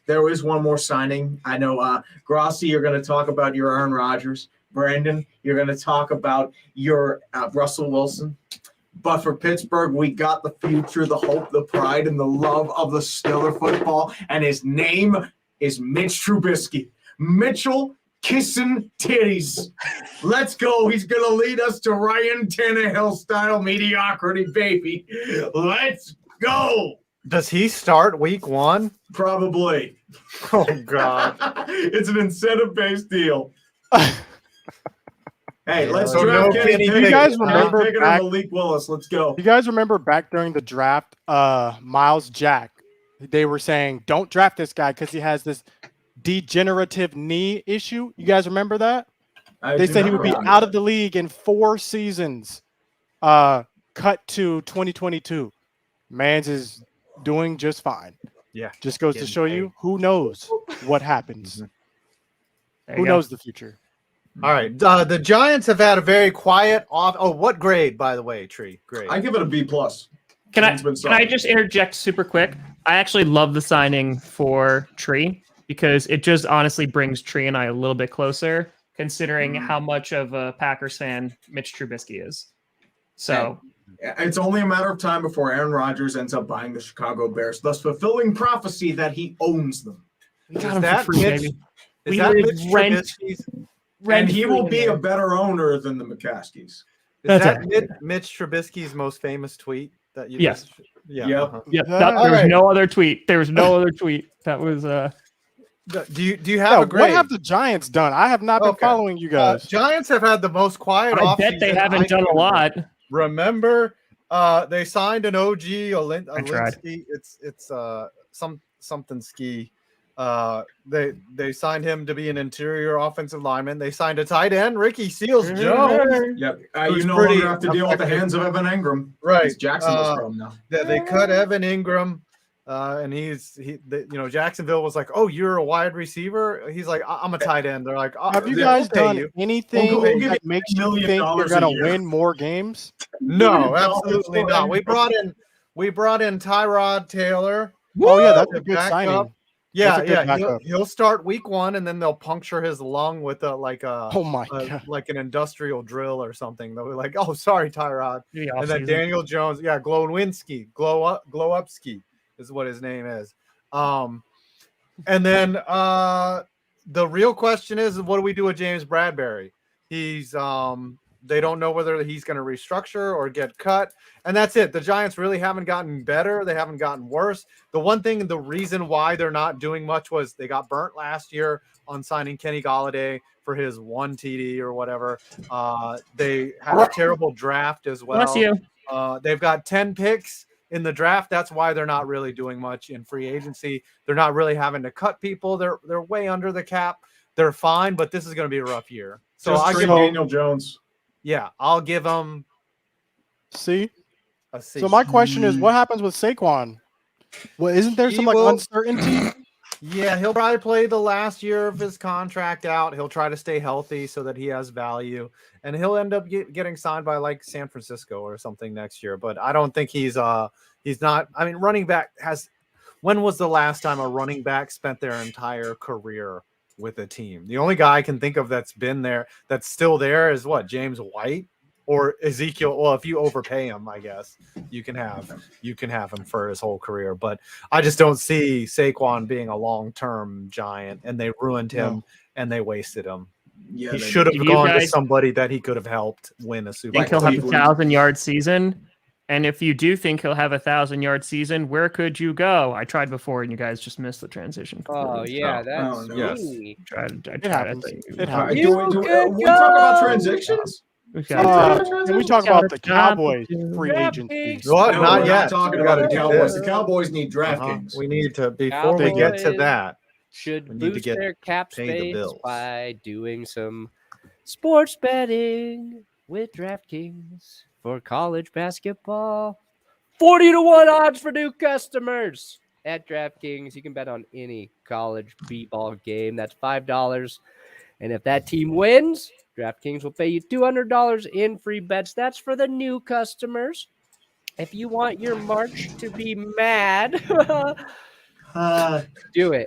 there is one more signing. I know, Grossi, you're going to talk about your Aaron Rodgers. Brandon, you're going to talk about your Russell Wilson. But for Pittsburgh, we got the future, the hope, the pride, and the love of the Steeler football, and his name is Mitch Trubisky. Mitchell kissing titties. Let's go. He's going to lead us to Ryan Tannehill style mediocrity, baby. Let's go. Does he start week 1? Probably. Oh, God. It's an incentive-based deal. Hey, let's So draft no Kenny Kenny Pickett. You guys Kenny remember Pickett back- or Malik Willis. Let's go. You guys remember back during the draft, Miles Jack, they were saying, don't draft this guy because he has this degenerative knee issue. You guys remember that? I They do said he not would be remember out that. of the league in 4 seasons. Cut to 2022. Mans is doing just fine. Yeah. Just goes to Getting show paid. you who knows what happens. There Who you go. knows the future? All right. The Giants have had a very quiet off. Oh, what grade, by the way, Tree? Grade. I give it a B plus. Can I Man's been can I solid. just interject super quick? I actually love the signing for Tree because it just honestly brings Tree and I a little bit closer, considering how much of a Packers fan Mitch Trubisky is. So It's only a matter of time before Aaron Rodgers ends up buying the Chicago Bears, thus fulfilling prophecy that he owns them. we Is got him that for free, Mitch- baby. Is We that live Mitch rent- Trubisky's? And he will Rent-free be in a there. better owner than the McCaskies. Is That's that it. Mitch Trubisky's most famous tweet that you? Yes. Yeah. Yep. uh-huh. Yep. Yeah. There was Alright. no other tweet. There was no other tweet. That was Do you have Yeah, a grade? what have the Giants done? I have not been Okay. following you guys. Giants have had the most quiet. I bet they offseason haven't I done a can lot. Remember, they signed an OG I tried. Olinsky. It's something ski. They signed him to be an interior offensive lineman. They signed a tight end, Ricky Seals Jones. Yep. Who's You no pretty longer have to deal with the effective. hands of Evan Ingram. Right. It's Jacksonville's problem now. They cut Evan Ingram, and Jacksonville was like, "Oh, you're a wide receiver." He's like, "I'm a tight end." They're like, oh, Have you we'll guys pay done you." anything We'll give that you makes $1 you million think you're a going to year. win more games? No, $1 million absolutely for not. Ingram. We brought in Tyrod Taylor. Oh yeah, that's to a good back signing. up. Yeah, That's a good backup. He'll start week 1, and then they'll puncture his lung with Oh my god. like an industrial drill or something. They'll be like, "Oh, sorry, Tyrod." Maybe And then offseason. Daniel Jones, Glowinski, Glow Upski is what his name is. And then the real question is, what do we do with James Bradbury? He's they don't know whether he's going to restructure or get cut, and that's it. The Giants really haven't gotten better; they haven't gotten worse. The one thing, the reason why they're not doing much was they got burnt last year on signing Kenny Golladay for his 1 TD or whatever. They had a terrible draft as well. Bless you. They've got 10 picks in the draft. That's why they're not really doing much in free agency. They're not really having to cut people. They're way under the cap. They're fine, but this is going to be a rough year. So Just I trade give Daniel Jones. I'll give them See? a C. So my question is, what happens with Saquon? Well, isn't there He some like will- uncertainty? Yeah, he'll probably play the last year of his contract out. He'll try to stay healthy so that he has value, and he'll end up getting signed by like San Francisco or something next year. But I don't think he's not. I mean, running back has. When was the last time a running back spent their entire career with a team? The only guy I can think of that's been there, that's still there, is what, James White or Ezekiel. Well, if you overpay him, I guess you can have him for his whole career. But I just don't see Saquon being a long-term Giant, and they ruined him and they wasted him. Yeah, He they should did. have Do you gone to guys somebody that he could have helped win a Super Think Bowl. he'll have a Cleveland. 1,000-yard season? And if you do think he'll have a 1,000-yard season, where could you go? I tried before, and you guys just missed the transition. Oh completely. yeah, Oh, that's no. Yes. me. It happens. It Uh, happens. do we talk about transitions? We've Can we talk about the Cowboys free agency? What? No, Not we're yet. not talking We gotta about the do Cowboys. this. The Cowboys need DraftKings. We need to, before we get to Cowboys that, Should We need to boost get their cap pay the space bills. by doing some sports betting with DraftKings for college basketball. 40-1 odds for new customers at DraftKings. You can bet on any college b-ball game. That's $5. And if that team wins, DraftKings will pay you $200 in free bets. That's for the new customers. If you want your March to be mad, do it.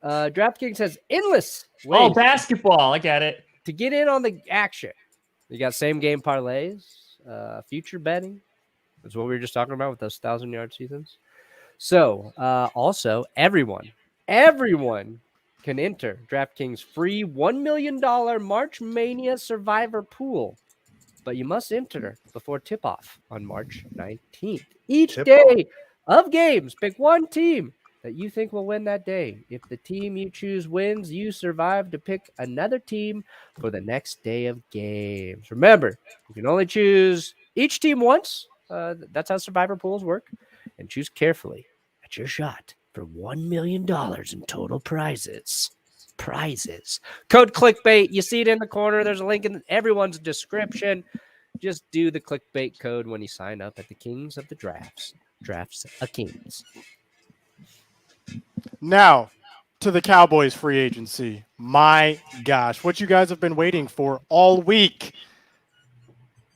DraftKings has endless Oh, ways basketball. I get it. to get in on the action. You got same game parlays, future betting. That's what we were just talking about with those 1,000-yard seasons. So, also, everyone can enter DraftKings free $1 million March Mania Survivor Pool. But you must enter before tip-off on March 19th. Each day of games, pick one team that you think will win that day. If the team you choose wins, you survive to pick another team for the next day of games. Remember, you can only choose each team once. That's how Survivor pools work. And choose carefully at your shot for $1 million in total prizes. prizes. Code clickbait. You see it in the corner. There's a link in everyone's description. Just do the clickbait code when you sign up at the Kings of the Drafts. Drafts a Kings. Now, to the Cowboys free agency. My gosh, what you guys have been waiting for all week.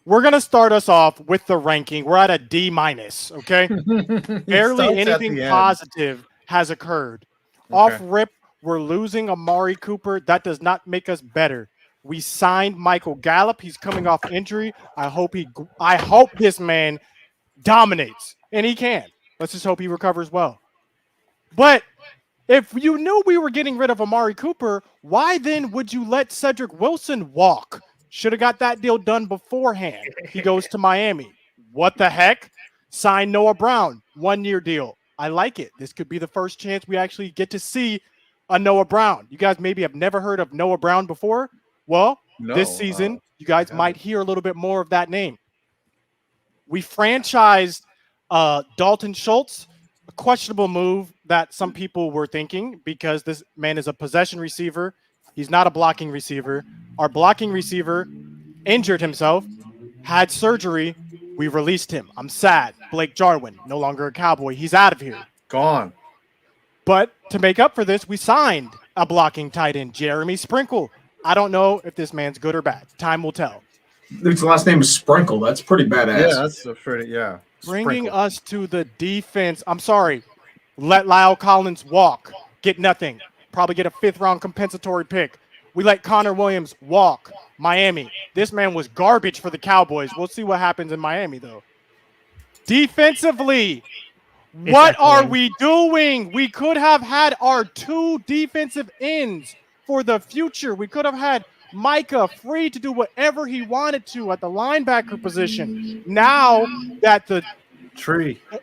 We're going to start us off with the ranking. We're at a D-, okay? Barely anything positive has occurred. Okay. Off rip, we're losing Amari Cooper. That does not make us better. We signed Michael Gallup. He's coming off injury. I hope this man dominates, and he can. Let's just hope he recovers well. But if you knew we were getting rid of Amari Cooper, why then would you let Cedric Wilson walk? Should have got that deal done beforehand. He goes to Miami. What the heck? Sign Noah Brown, 1-year deal. I like it. This could be the first chance we actually get to see a Noah Brown. You guys maybe have never heard of Noah Brown before. Well, this season, you guys might hear a little bit more of that name. We franchised Dalton Schultz, a questionable move that some people were thinking because this man is a possession receiver. He's not a blocking receiver. Our blocking receiver injured himself, had surgery. We released him. I'm sad. Blake Jarwin, no longer a Cowboy. He's out of here. Gone. But to make up for this, we signed a blocking tight end, Jeremy Sprinkle. I don't know if this man's good or bad. Time will tell. His last name is Sprinkle. That's pretty badass. Yeah, that's a pretty, yeah. Bringing Sprinkle. us to the defense. I'm sorry. Let Lyle Collins walk. Get nothing. Probably get a 5th-round compensatory pick. We let Connor Williams walk. Miami. This man was garbage for the Cowboys. We'll see what happens in Miami, though. Defensively, what are we doing? We could have had our 2 defensive ends for the future. We could have had Micah free to do whatever he wanted to at the linebacker position. Now that the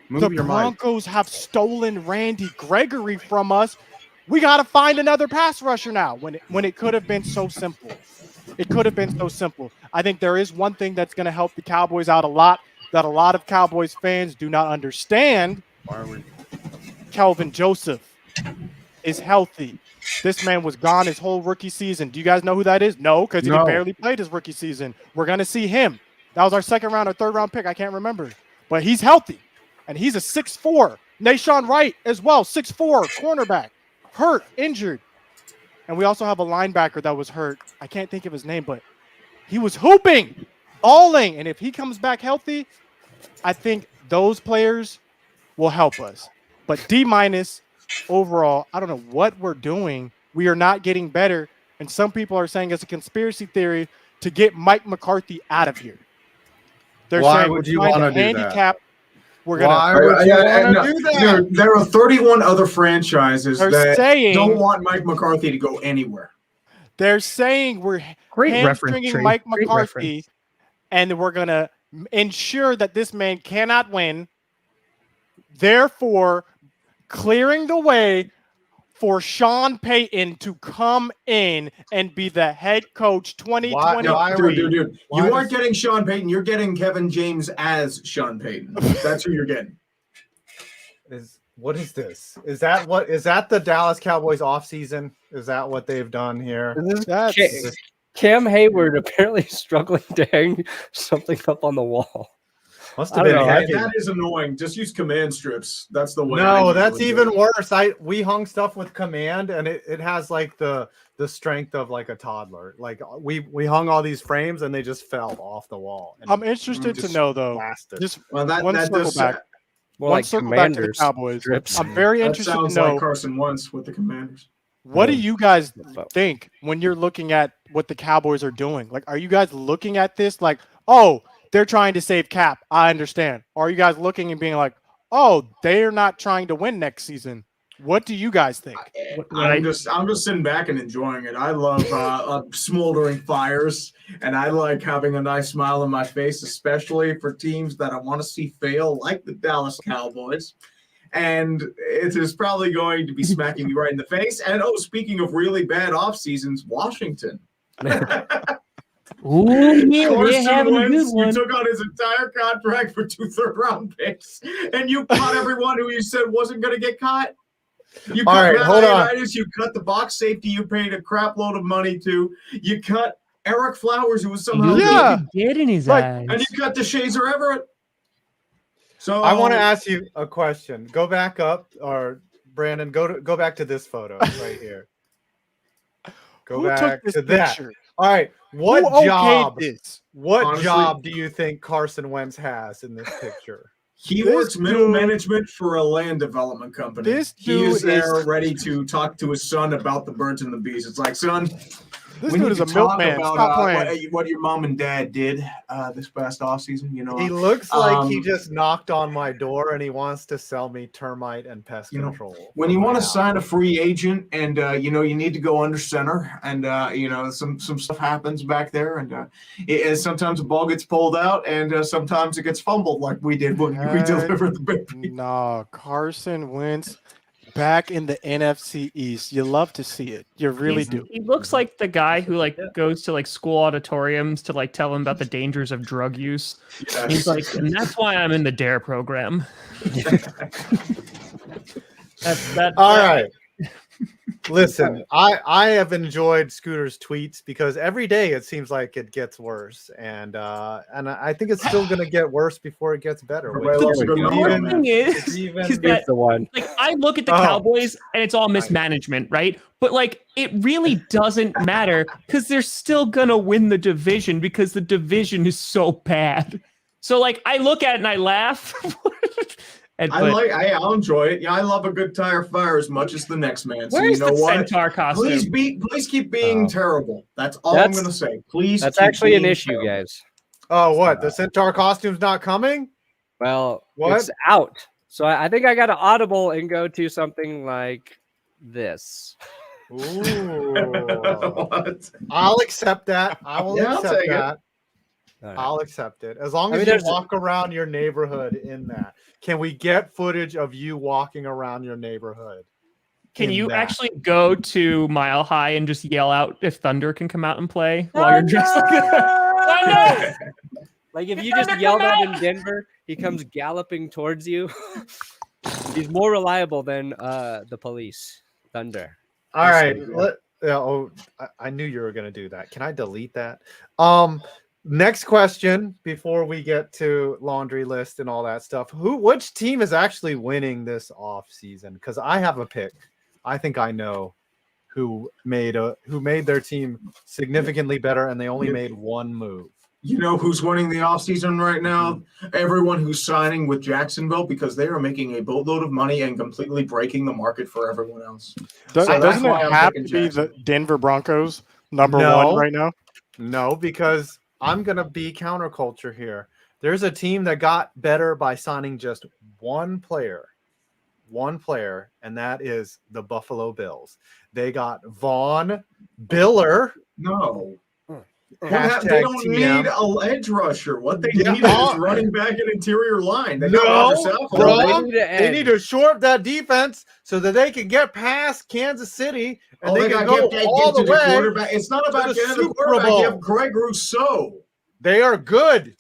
Broncos have stolen Randy Gregory from us, we got to find another pass rusher now when it could have been so simple. It could have been so simple. I think there is one thing that's going to help the Cowboys out a lot that a lot of Cowboys fans do not understand. Kelvin Joseph is healthy. This man was gone his whole rookie season. Do you guys know who that is? No, because he barely played his rookie season. We're going to see him. That was our 2nd-round or 3rd-round pick. I can't remember. But he's healthy, and he's a 6'4". Nashawn Wright as well, 6'4", cornerback. Hurt, injured. And we also have a linebacker that was hurt. I can't think of his name, but he was hooping, balling. And if he comes back healthy, I think those players will help us. But D- overall, I don't know what we're doing. We are not getting better. And some people are saying it's a conspiracy theory to get Mike McCarthy out of here. They're Why saying would we're you trying want to to do handicap. that? We're Why gonna. would you want to do that? There are 31 other franchises They're that saying- don't want Mike McCarthy to go anywhere. They're saying we're Great reference, hamstringing Trey. Mike Great McCarthy, reference. and we're going to ensure that this man cannot win, therefore clearing the way for Sean Payton to come in and be the head coach 2023. Dude. You aren't getting Sean Payton. You're getting Kevin James as Sean Payton. That's who you're getting. What is this? Is that the Dallas Cowboys offseason? Is that what they've done here? That's- Cam Hayward apparently struggling to hang something up on the wall. Must I have don't been know. heavy. That is annoying. Just use command strips. That's the way. No, that's even worse. We hung stuff with command, and it has like the strength of like a toddler. Like we hung all these frames, and they just fell off the wall. And I'm interested to know, though. blasted. Just Well, that one circle does back. More One like circle back to the Commanders Cowboys. strips. I'm very That interested to sounds know. like Carson Wentz with the Commanders. What do you guys think when you're looking at what the Cowboys are doing? Like, are you guys looking at this like, oh, they're trying to save cap? I understand. Or are you guys looking and being like, oh, they're not trying to win next season? What do you guys think? I'm just sitting back and enjoying it. I love smoldering fires, and I like having a nice smile on my face, especially for teams that I want to see fail, like the Dallas Cowboys. And it is probably going to be smacking me right in the face. And speaking of really bad off seasons, Washington. Ooh, yeah, Carson having a Wentz, good one. you took on his entire contract for 2 third-round picks, and you caught everyone who you said wasn't going to get caught. You All cut right, Matt hold on. Ioannidis, you cut the box safety you paid a crap load of money to. You cut Eric Flowers, who was somehow Yeah. good. Get in his Like, eyes. And you cut DeShazer Everett. So I want to ask you a question. Go back up, or Brandon, go back to this photo right here. Go Who back took this to that. picture? All right, Who what okayed job? this? What Honestly- job do you think Carson Wentz has in this picture? He This works middle dude- management for a land development company. This He is dude is- there ready to talk to his son about the birds and the bees. It's like, son, This we dude need is to a talk milkman. about Stop playing. what your mom and dad did this past offseason. You know, He looks like he Um, just knocked on my door and he wants to sell me termite and pest You know, control. when you for want my to house. sign a free agent and you know you need to go under center and you know some stuff happens back there and sometimes the ball gets pulled out and sometimes it gets fumbled like we did when we delivered the baby. Nah, Carson Wentz back in the NFC East. You love to see it. You really He's- do. He looks like the guy who like goes to like school auditoriums to like tell them about the dangers of drug use. And he's like, and that's why I'm in the DARE program. That. All right. Listen, I have enjoyed Scooter's tweets because every day it seems like it gets worse, and I think it's still going to get worse before it gets better. Everybody loves a good The number, hard man. thing It's is even that Here's the one. like I look at the Oh. Cowboys and it's all mismanagement, right? But like it really doesn't matter because they're still gonna win the division because the division is so bad. So like I look at it and I laugh. I'll enjoy it. Yeah, I love a good tire fire as much as the next man. So Where's you know the what? centaur costume? Please keep being Oh. terrible. That's all That's- I'm gonna say. Please. That's keep actually an being issue, terrible. guys. Oh, what? The Centaur costume's not coming? Well, What? it's out. So I think I got to audible and go to something like this. Ooh. What? I'll accept that. I will Yeah, I'll accept take it. that. All right. I'll accept it. As long I as mean, you there's- walk around your neighborhood in that. Can we get footage of you walking around your neighborhood? Can in you that? actually go to Mile High and just yell out if Thunder can come out and play while you're dressed like that? Thunder! Like if you just yell that in Denver, he comes galloping towards you. He's more reliable than the police. Thunder. All right. Listen. I knew you were going to do that. Can I delete that? Next question before we get to laundry list and all that stuff. Which team is actually winning this off season? Because I have a pick. I think I know who made their team significantly better, and they only made one move. You know who's winning the offseason right now? Everyone who's signing with Jacksonville because they are making a boatload of money and completely breaking the market for everyone else. So that's Doesn't why it I'm have picking to be the Jacksonville. Denver Broncos number No. one right now? No, because I'm going to be counterculture here. There's a team that got better by signing just one player, and that is the Buffalo Bills. They got Von Biller. No. They Hashtag don't TM. need an edge rusher. What they Yeah. need is running back and interior line. They got No, Roger Saffold. bro. They They need to shore up that defense so that they can get past Kansas City and Oh, they can go all the to way. quarterback. It's not about the getting the Super quarterback. Bowl. You have Greg Rousseau. They are good.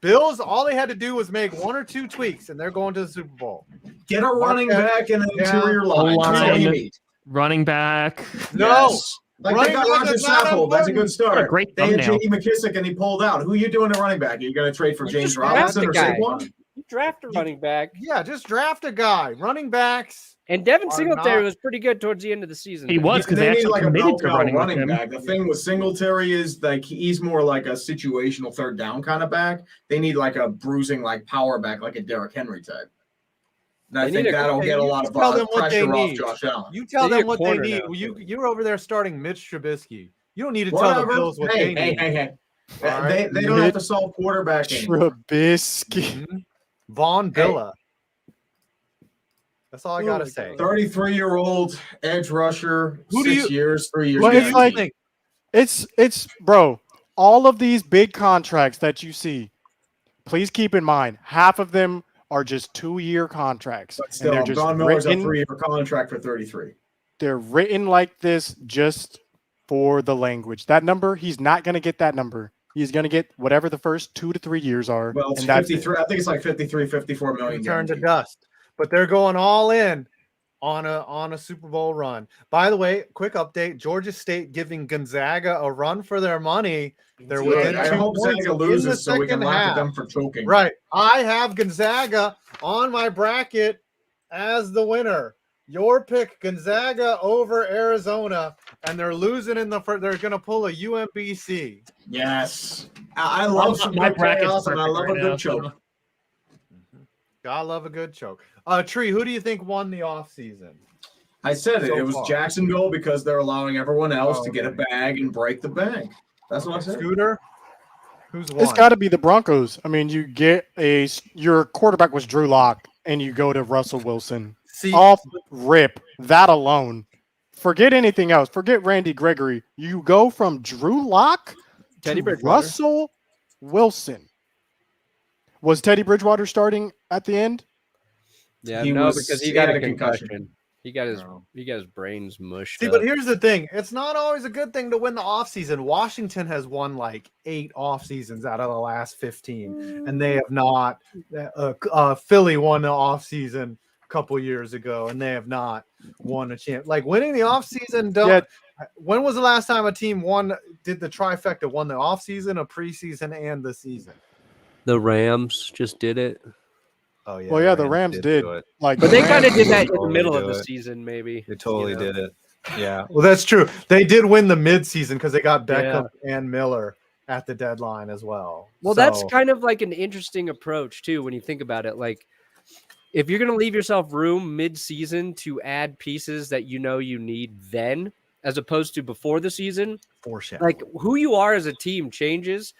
Bills, all they had to do was make one or two tweaks, and they're going to the Super Bowl. Get a running Marquette back and an down. interior line. That's all you O-line. need. Running back. No. Yes. Like Running they got back Roger is not Saffold. That's a good What a start. great They had thumbnail. J.D. McKissick and he pulled out. Who you doing at running back? Are you going to trade for You James just draft Robinson the or guy. Saquon? You draft a running back. Yeah, just draft a guy. Running backs. And Devin Are Singletary not- was pretty good towards the end of the season. He was because they need actually like a committed bell to cow running with him. back. The thing with Singletary is like he's more like a situational third down kind of back. They need like a bruising like power back, like a Derrick Henry type. And I They think need a- that'll Okay, get a you lot of tell them what they pressure off need. Josh Allen. You tell They need them a what they corner need. now, too. You're over there starting Mitch Trubisky. You don't need to tell the Whatever. Bills what Hey, they hey, need. hey, hey. All right. They don't have to solve quarterbacking. Trubisky. Mhm. Von Hey. Billa. That's all I gotta Oh, say. 33-year-old edge rusher, Who do 6 years, 3 years. But it's guaranteed. like it's bro, all of these big contracts that you see, please keep in mind, half of them are just 2-year contracts. But and still, they're just Von Miller's a written, 3-year contract for 33. they're written like this just for the language. That number, he's not gonna get that number. He's gonna get whatever the first 2 to 3 years are. Well, it's and that's it. 53. I think it's like 53, 54 million. Return to guaranteed. dust. But they're going all in on a Super Bowl run. By the way, quick update: Georgia State giving Gonzaga a run for their money. They're within I 2 hope points Zaga in the loses so we can second laugh half. at them for choking. Right. I have Gonzaga on my bracket as the winner. Your pick, Gonzaga over Arizona, and they're losing in the first. They're going to pull a UMBC. Yes. I love some My good bracket's chaos, and I perfect love right a now, good choke. so- Gotta love a good choke. Tree, who do you think won the offseason? I said it. So It was far. Jacksonville because they're allowing everyone else to get a okay. bag and break the bank. That's what I said. Scooter? Who's won? It's got to be the Broncos. I mean, you get your quarterback was Drew Lock, and you go to Russell Wilson. See, Off rip, that alone. Forget anything else. Forget Randy Gregory. You go from Drew Lock Teddy to Bridgewater. Russell Wilson. Was Teddy Bridgewater starting at the end? Yeah, He no, was- because he he got had a a concussion. concussion. He got his No. brains mushed See, up. but here's the thing. It's not always a good thing to win the offseason. Washington has won like 8 off seasons out of the last 15, and they have not. Philly won the offseason a couple years ago, and they have not won a champ. Like winning the offseason, Yeah. When was the last time a team did the trifecta, won the offseason, a preseason, and the season? The Rams just did it. Oh yeah. Well, yeah, the Rams did. do it. Like, But the they kind of Rams- did that in the totally middle of do the it. season, maybe. They totally you know? did it. Yeah. Well, that's true. They did win the midseason because they got Beckham and Miller at the deadline as well. Well, that's So- kind of like an interesting approach too when you think about it. Like, if you're going to leave yourself room mid-season to add pieces that you know you need then, as opposed to before the season, foreshadowing. like who you are as a team changes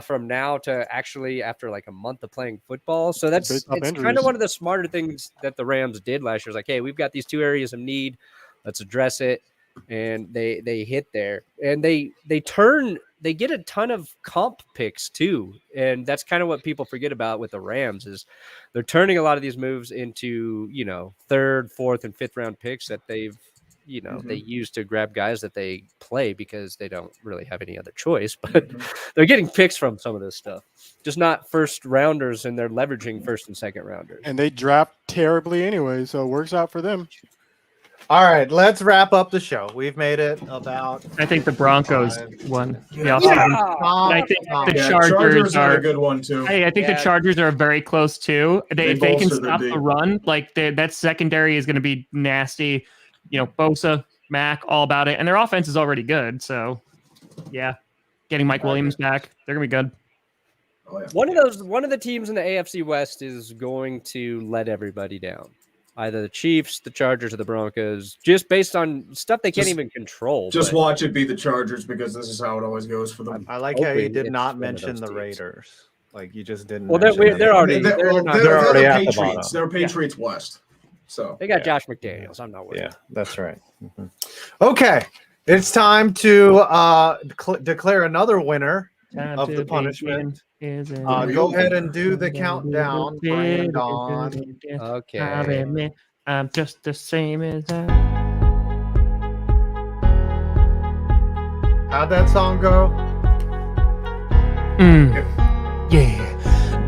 from now to actually after like a month of playing football. So Based it's off kind injuries. of one of the smarter things that the Rams did last year. It's like, hey, we've got these 2 areas of need. Let's address it. And they hit there. And they get a ton of comp picks too. And that's kind of what people forget about with the Rams is they're turning a lot of these moves into, 3rd, 4th, and 5th round picks that they've they use to grab guys that they play because they don't really have any other choice, but they're getting picks from some of this stuff, just not first rounders, and they're leveraging 1st and 2nd rounders. and they draft terribly anyway, so it works out for them. All right, let's wrap up the show. We've made it about. I think the Broncos won. Yeah. And I think the Yeah, Chargers are are a good one too. Hey, I think Yeah. the Chargers are very close too. If they can bolster their stop D. the run, like that secondary is going to be nasty. Bosa, Mac, all about it, and their offense is already good. So, yeah, getting Mike Williams back, they're gonna be good. Oh, yeah. One of the teams in the AFC West is going to let everybody down. Either the Chiefs, the Chargers, or the Broncos, just based on stuff they can't Just- even control. Just but- watch it be the Chargers because this is how it always goes for them. I like how you hoping did it's not one of mention those the teams. Raiders. Like you just didn't. Well, mention they're them. already They're they're not- they're already the at the Patriots. bottom. They're Patriots West. So They got Yeah. Josh McDaniels. I'm not worried. Yeah, that's right. Okay, it's time to declare another winner of the punishment. Go ahead and do the countdown, Brandon. Okay. I'm just the same as I. How'd that song go? Yeah.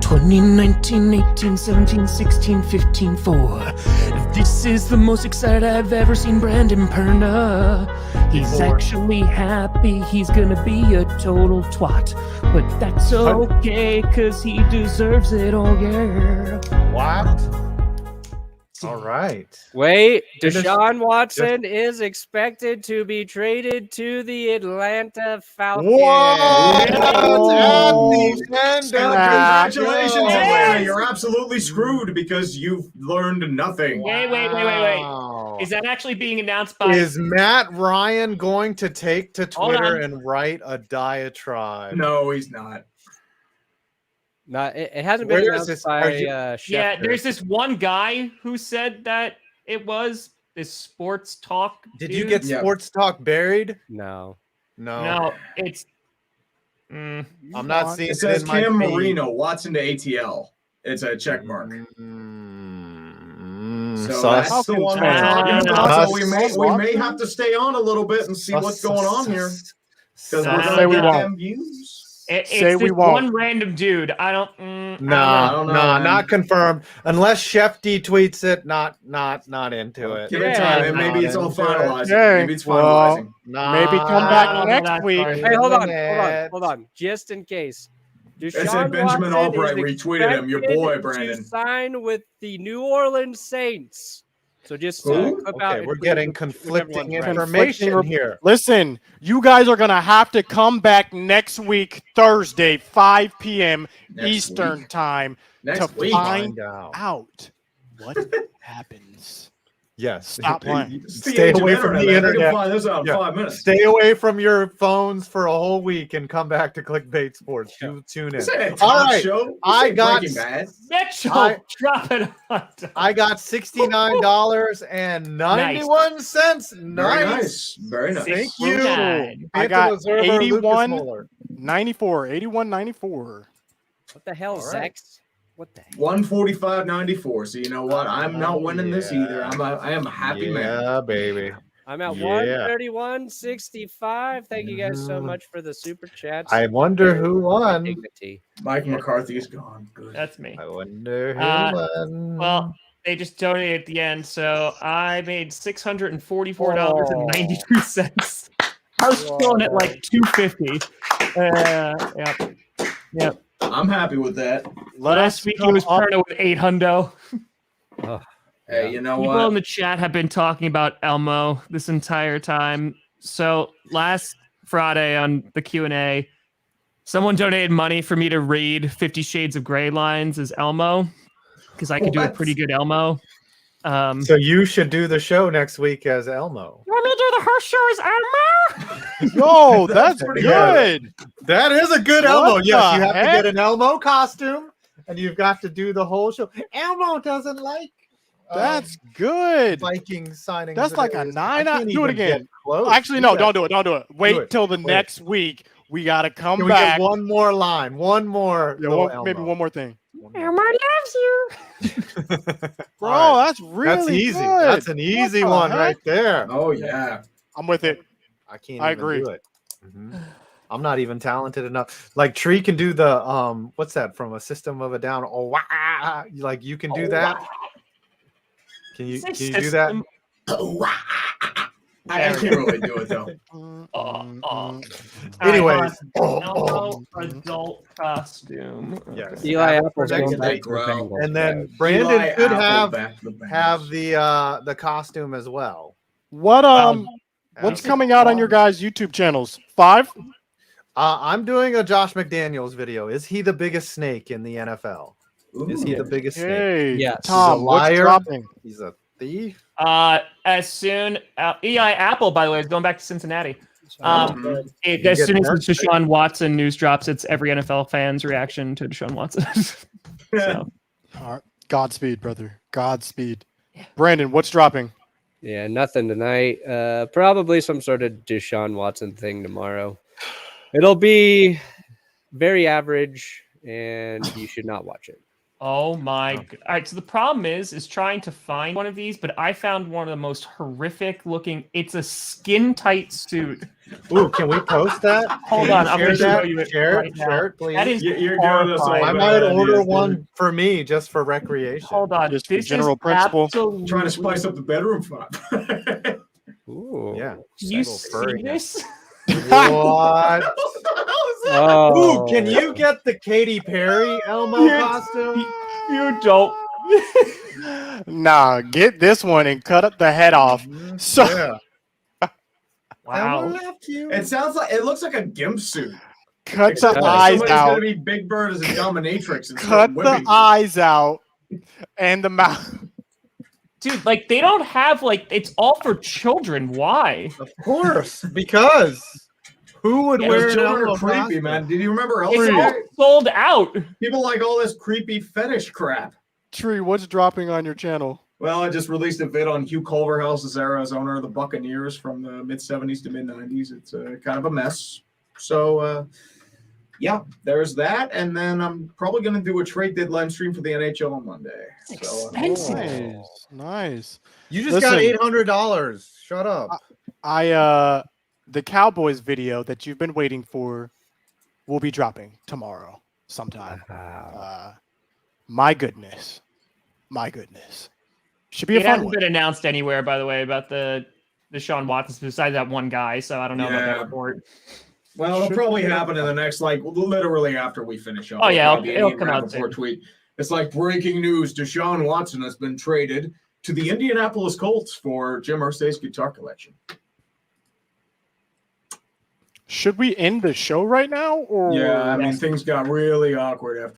2019, 18, 17, 16, 15, 4. This is the most excited I've ever seen Brandon Perna. He's actually happy he's gonna be a total twat. But that's okay, cause he deserves it all year. What? All right. Wait, And this- Deshaun Watson is expected to be traded to the Atlanta Falcons. Whoa! Oh. congratulations, Yes. Atlanta. You're absolutely screwed because you've learned nothing. Wait. Wow. Is that actually being announced by Is Matt Ryan going to take to Hold Twitter on. and write a diatribe? No, he's not. Not, it hasn't Where been is announced this? by Are you- Yeah, Schefter. there's this one guy who said that it was this sports talk. Did you dude. get Yeah. sports talk buried? No. No, it's. I'm not seeing It it says in my Cam feed. Marino, Watson to ATL. It's a check mark. So Sus. that's still on Sus. so we may have to stay on a little bit and see what's going on here. Because we're Say going we to get won't. them views. It's Say we this won't. one random dude. I don't. Nah, I don't know, nah, man. not confirmed. Unless Chef D tweets it, not into it. Give it time, Yeah, and maybe it's all not into it. finalizing. Okay, Maybe it's well, finalizing. Maybe come back Nah, next that's week. fine. Hey, hold on, Minute. hold on. Just in case. I said Benjamin Albright retweeted him, your boy, Brandon. To sign with the New Orleans Saints. So just Who? clip out Okay, and we're tweet getting with conflicting everyone's right. information Conflicting here. Listen, you guys are gonna have to come back next week, Thursday, 5 p.m. Next Eastern week? time, Next to week? find out. out what happens. Yes. Stop playing. It's the Stay age of away from the man. They can internet. find this out in Yeah. 5 minutes. Stay away from your phones for a whole week and come back to Clickbait Sports. Tune in. This ain't a All talk right, show. This I ain't got- Breaking Bad. Mitchell, drop it on. I got $69.91. Very nice. Very nice. Thank you. $69. I Phantom got Observer, Lucas 81. Muller. 94, 81.94. What the hell, All right. Zex? What the hell? 145.94. So you know what? I'm not winning this yeah. either. I am a happy man. Yeah, baby. I'm at Yeah. 131.65. Thank you guys so much for the super chats. I wonder who My won. dignity. Mike McCarthy is gone. Good. That's me. I wonder who won. Well, they just donated at the end, so I made $644.92. I was feeling it like $250. Yep. I'm happy with that. Last week it was Perno with $800. Hey, you know People what? in the chat have been talking about Elmo this entire time. So last Friday on the Q&A, someone donated money for me to read 50 Shades of Grey lines as Elmo because I could do a pretty good Elmo. So you should do the show next week as Elmo. You want me to do the whole show as Elmo? Yo, that's pretty good. That is a good What Elmo. Yes, the you have heck? to get an Elmo costume, and you've got to do the whole show. Elmo doesn't like That's good. Viking signing. That's like a 9 out. Do it again. Close. Actually, no, don't do it. Don't do it. Wait it. till the Wait. next week. We gotta come Can we back. get one more line? One more. Yeah, little maybe Elmo. one more thing. Elmo loves you. Bro, All right. that's really That's easy. good. That's an easy the one heck? right there. Oh yeah. I'm with it. I can't. I even agree. Do it. Mhm. I'm not even talented enough. Like Tree can do the what's that from a System of a Down? Oh, wah! Like you can do that. Can you do that? I can't really do it though. Anyways, Elmo adult costume. yes. Eli Have it Apple's for next going back week. to the Bengals. And then Eli Brandon could Apple back to the Bengals. have the costume as well. What what's coming out on your guys' YouTube channels? 5? I'm doing a Josh McDaniels video. Is he the biggest snake in the NFL? Is he Ooh. the biggest snake? Hey, Yes. Tom, He's a what's liar. dropping? He's a thief. As soon Eli Apple, by the way, is going back to Cincinnati. As get soon as that? the Deshaun Watson news drops, it's every NFL fan's reaction to Deshaun Watson. So, All right. Godspeed, brother. Godspeed. Brandon, what's dropping? Yeah, nothing tonight. Probably some sort of Deshaun Watson thing tomorrow. It'll be very average, and you should not watch it. oh my! All right. So the problem is trying to find one of these, but I found one of the most horrific looking. It's a skin tight suit. Ooh, can we post that? Hold Can on, you I'm gonna share show that? you it Share right it, now. share it, please. That is You're doing this all horrifying. I bad might ideas, order dude. one for me just for recreation. Hold on. Just for this general is principle. absolutely- Trying to spice up the bedroom fun. Ooh. Yeah. Can you Little see furry. this? What? Oh. Ooh, can you get the Katy Perry Elmo Yes. costume? You don't. Nah, get this one and cut up the head off. So Yeah. Wow. Elmo left you. It sounds like it looks like a gimp suit. cut the Except eyes somebody's out. gonna be Big Bird as a dominatrix and Cut start the whipping you. eyes out and the mouth. Dude, like they don't have like it's all for children. Why? Of course, because who would Yeah, wear Those an children Elmo are creepy, costume? man. Did you remember It's Elmo? all sold out. People like all this creepy fetish crap. Tree, what's dropping on your channel? Well, I just released a vid on Hugh Culverhouse's era as owner of the Buccaneers from the mid-'70s to mid-'90s. It's kind of a mess. So, yeah, there's that. And then I'm probably going to do a trade deadline stream for the NHL on Monday. So, Expensive. Nice, nice. You just got Listen. $800. Shut up. The Cowboys video that you've been waiting for will be dropping tomorrow sometime. Wow. My goodness. Should be a It fun hasn't one. been announced anywhere, by the way, about the Deshaun Watson besides that one guy. So I don't know about that Yeah. report. Well, it'll Should probably be happen in the next, like, literally after we finish up. Oh, yeah, Probably it'll an come out Rappaport soon. tweet. It's like breaking news: Deshaun Watson has been traded to the Indianapolis Colts for Jim Irsay's guitar collection. Should we end the show right now? Or Yeah, I mean, things got really awkward after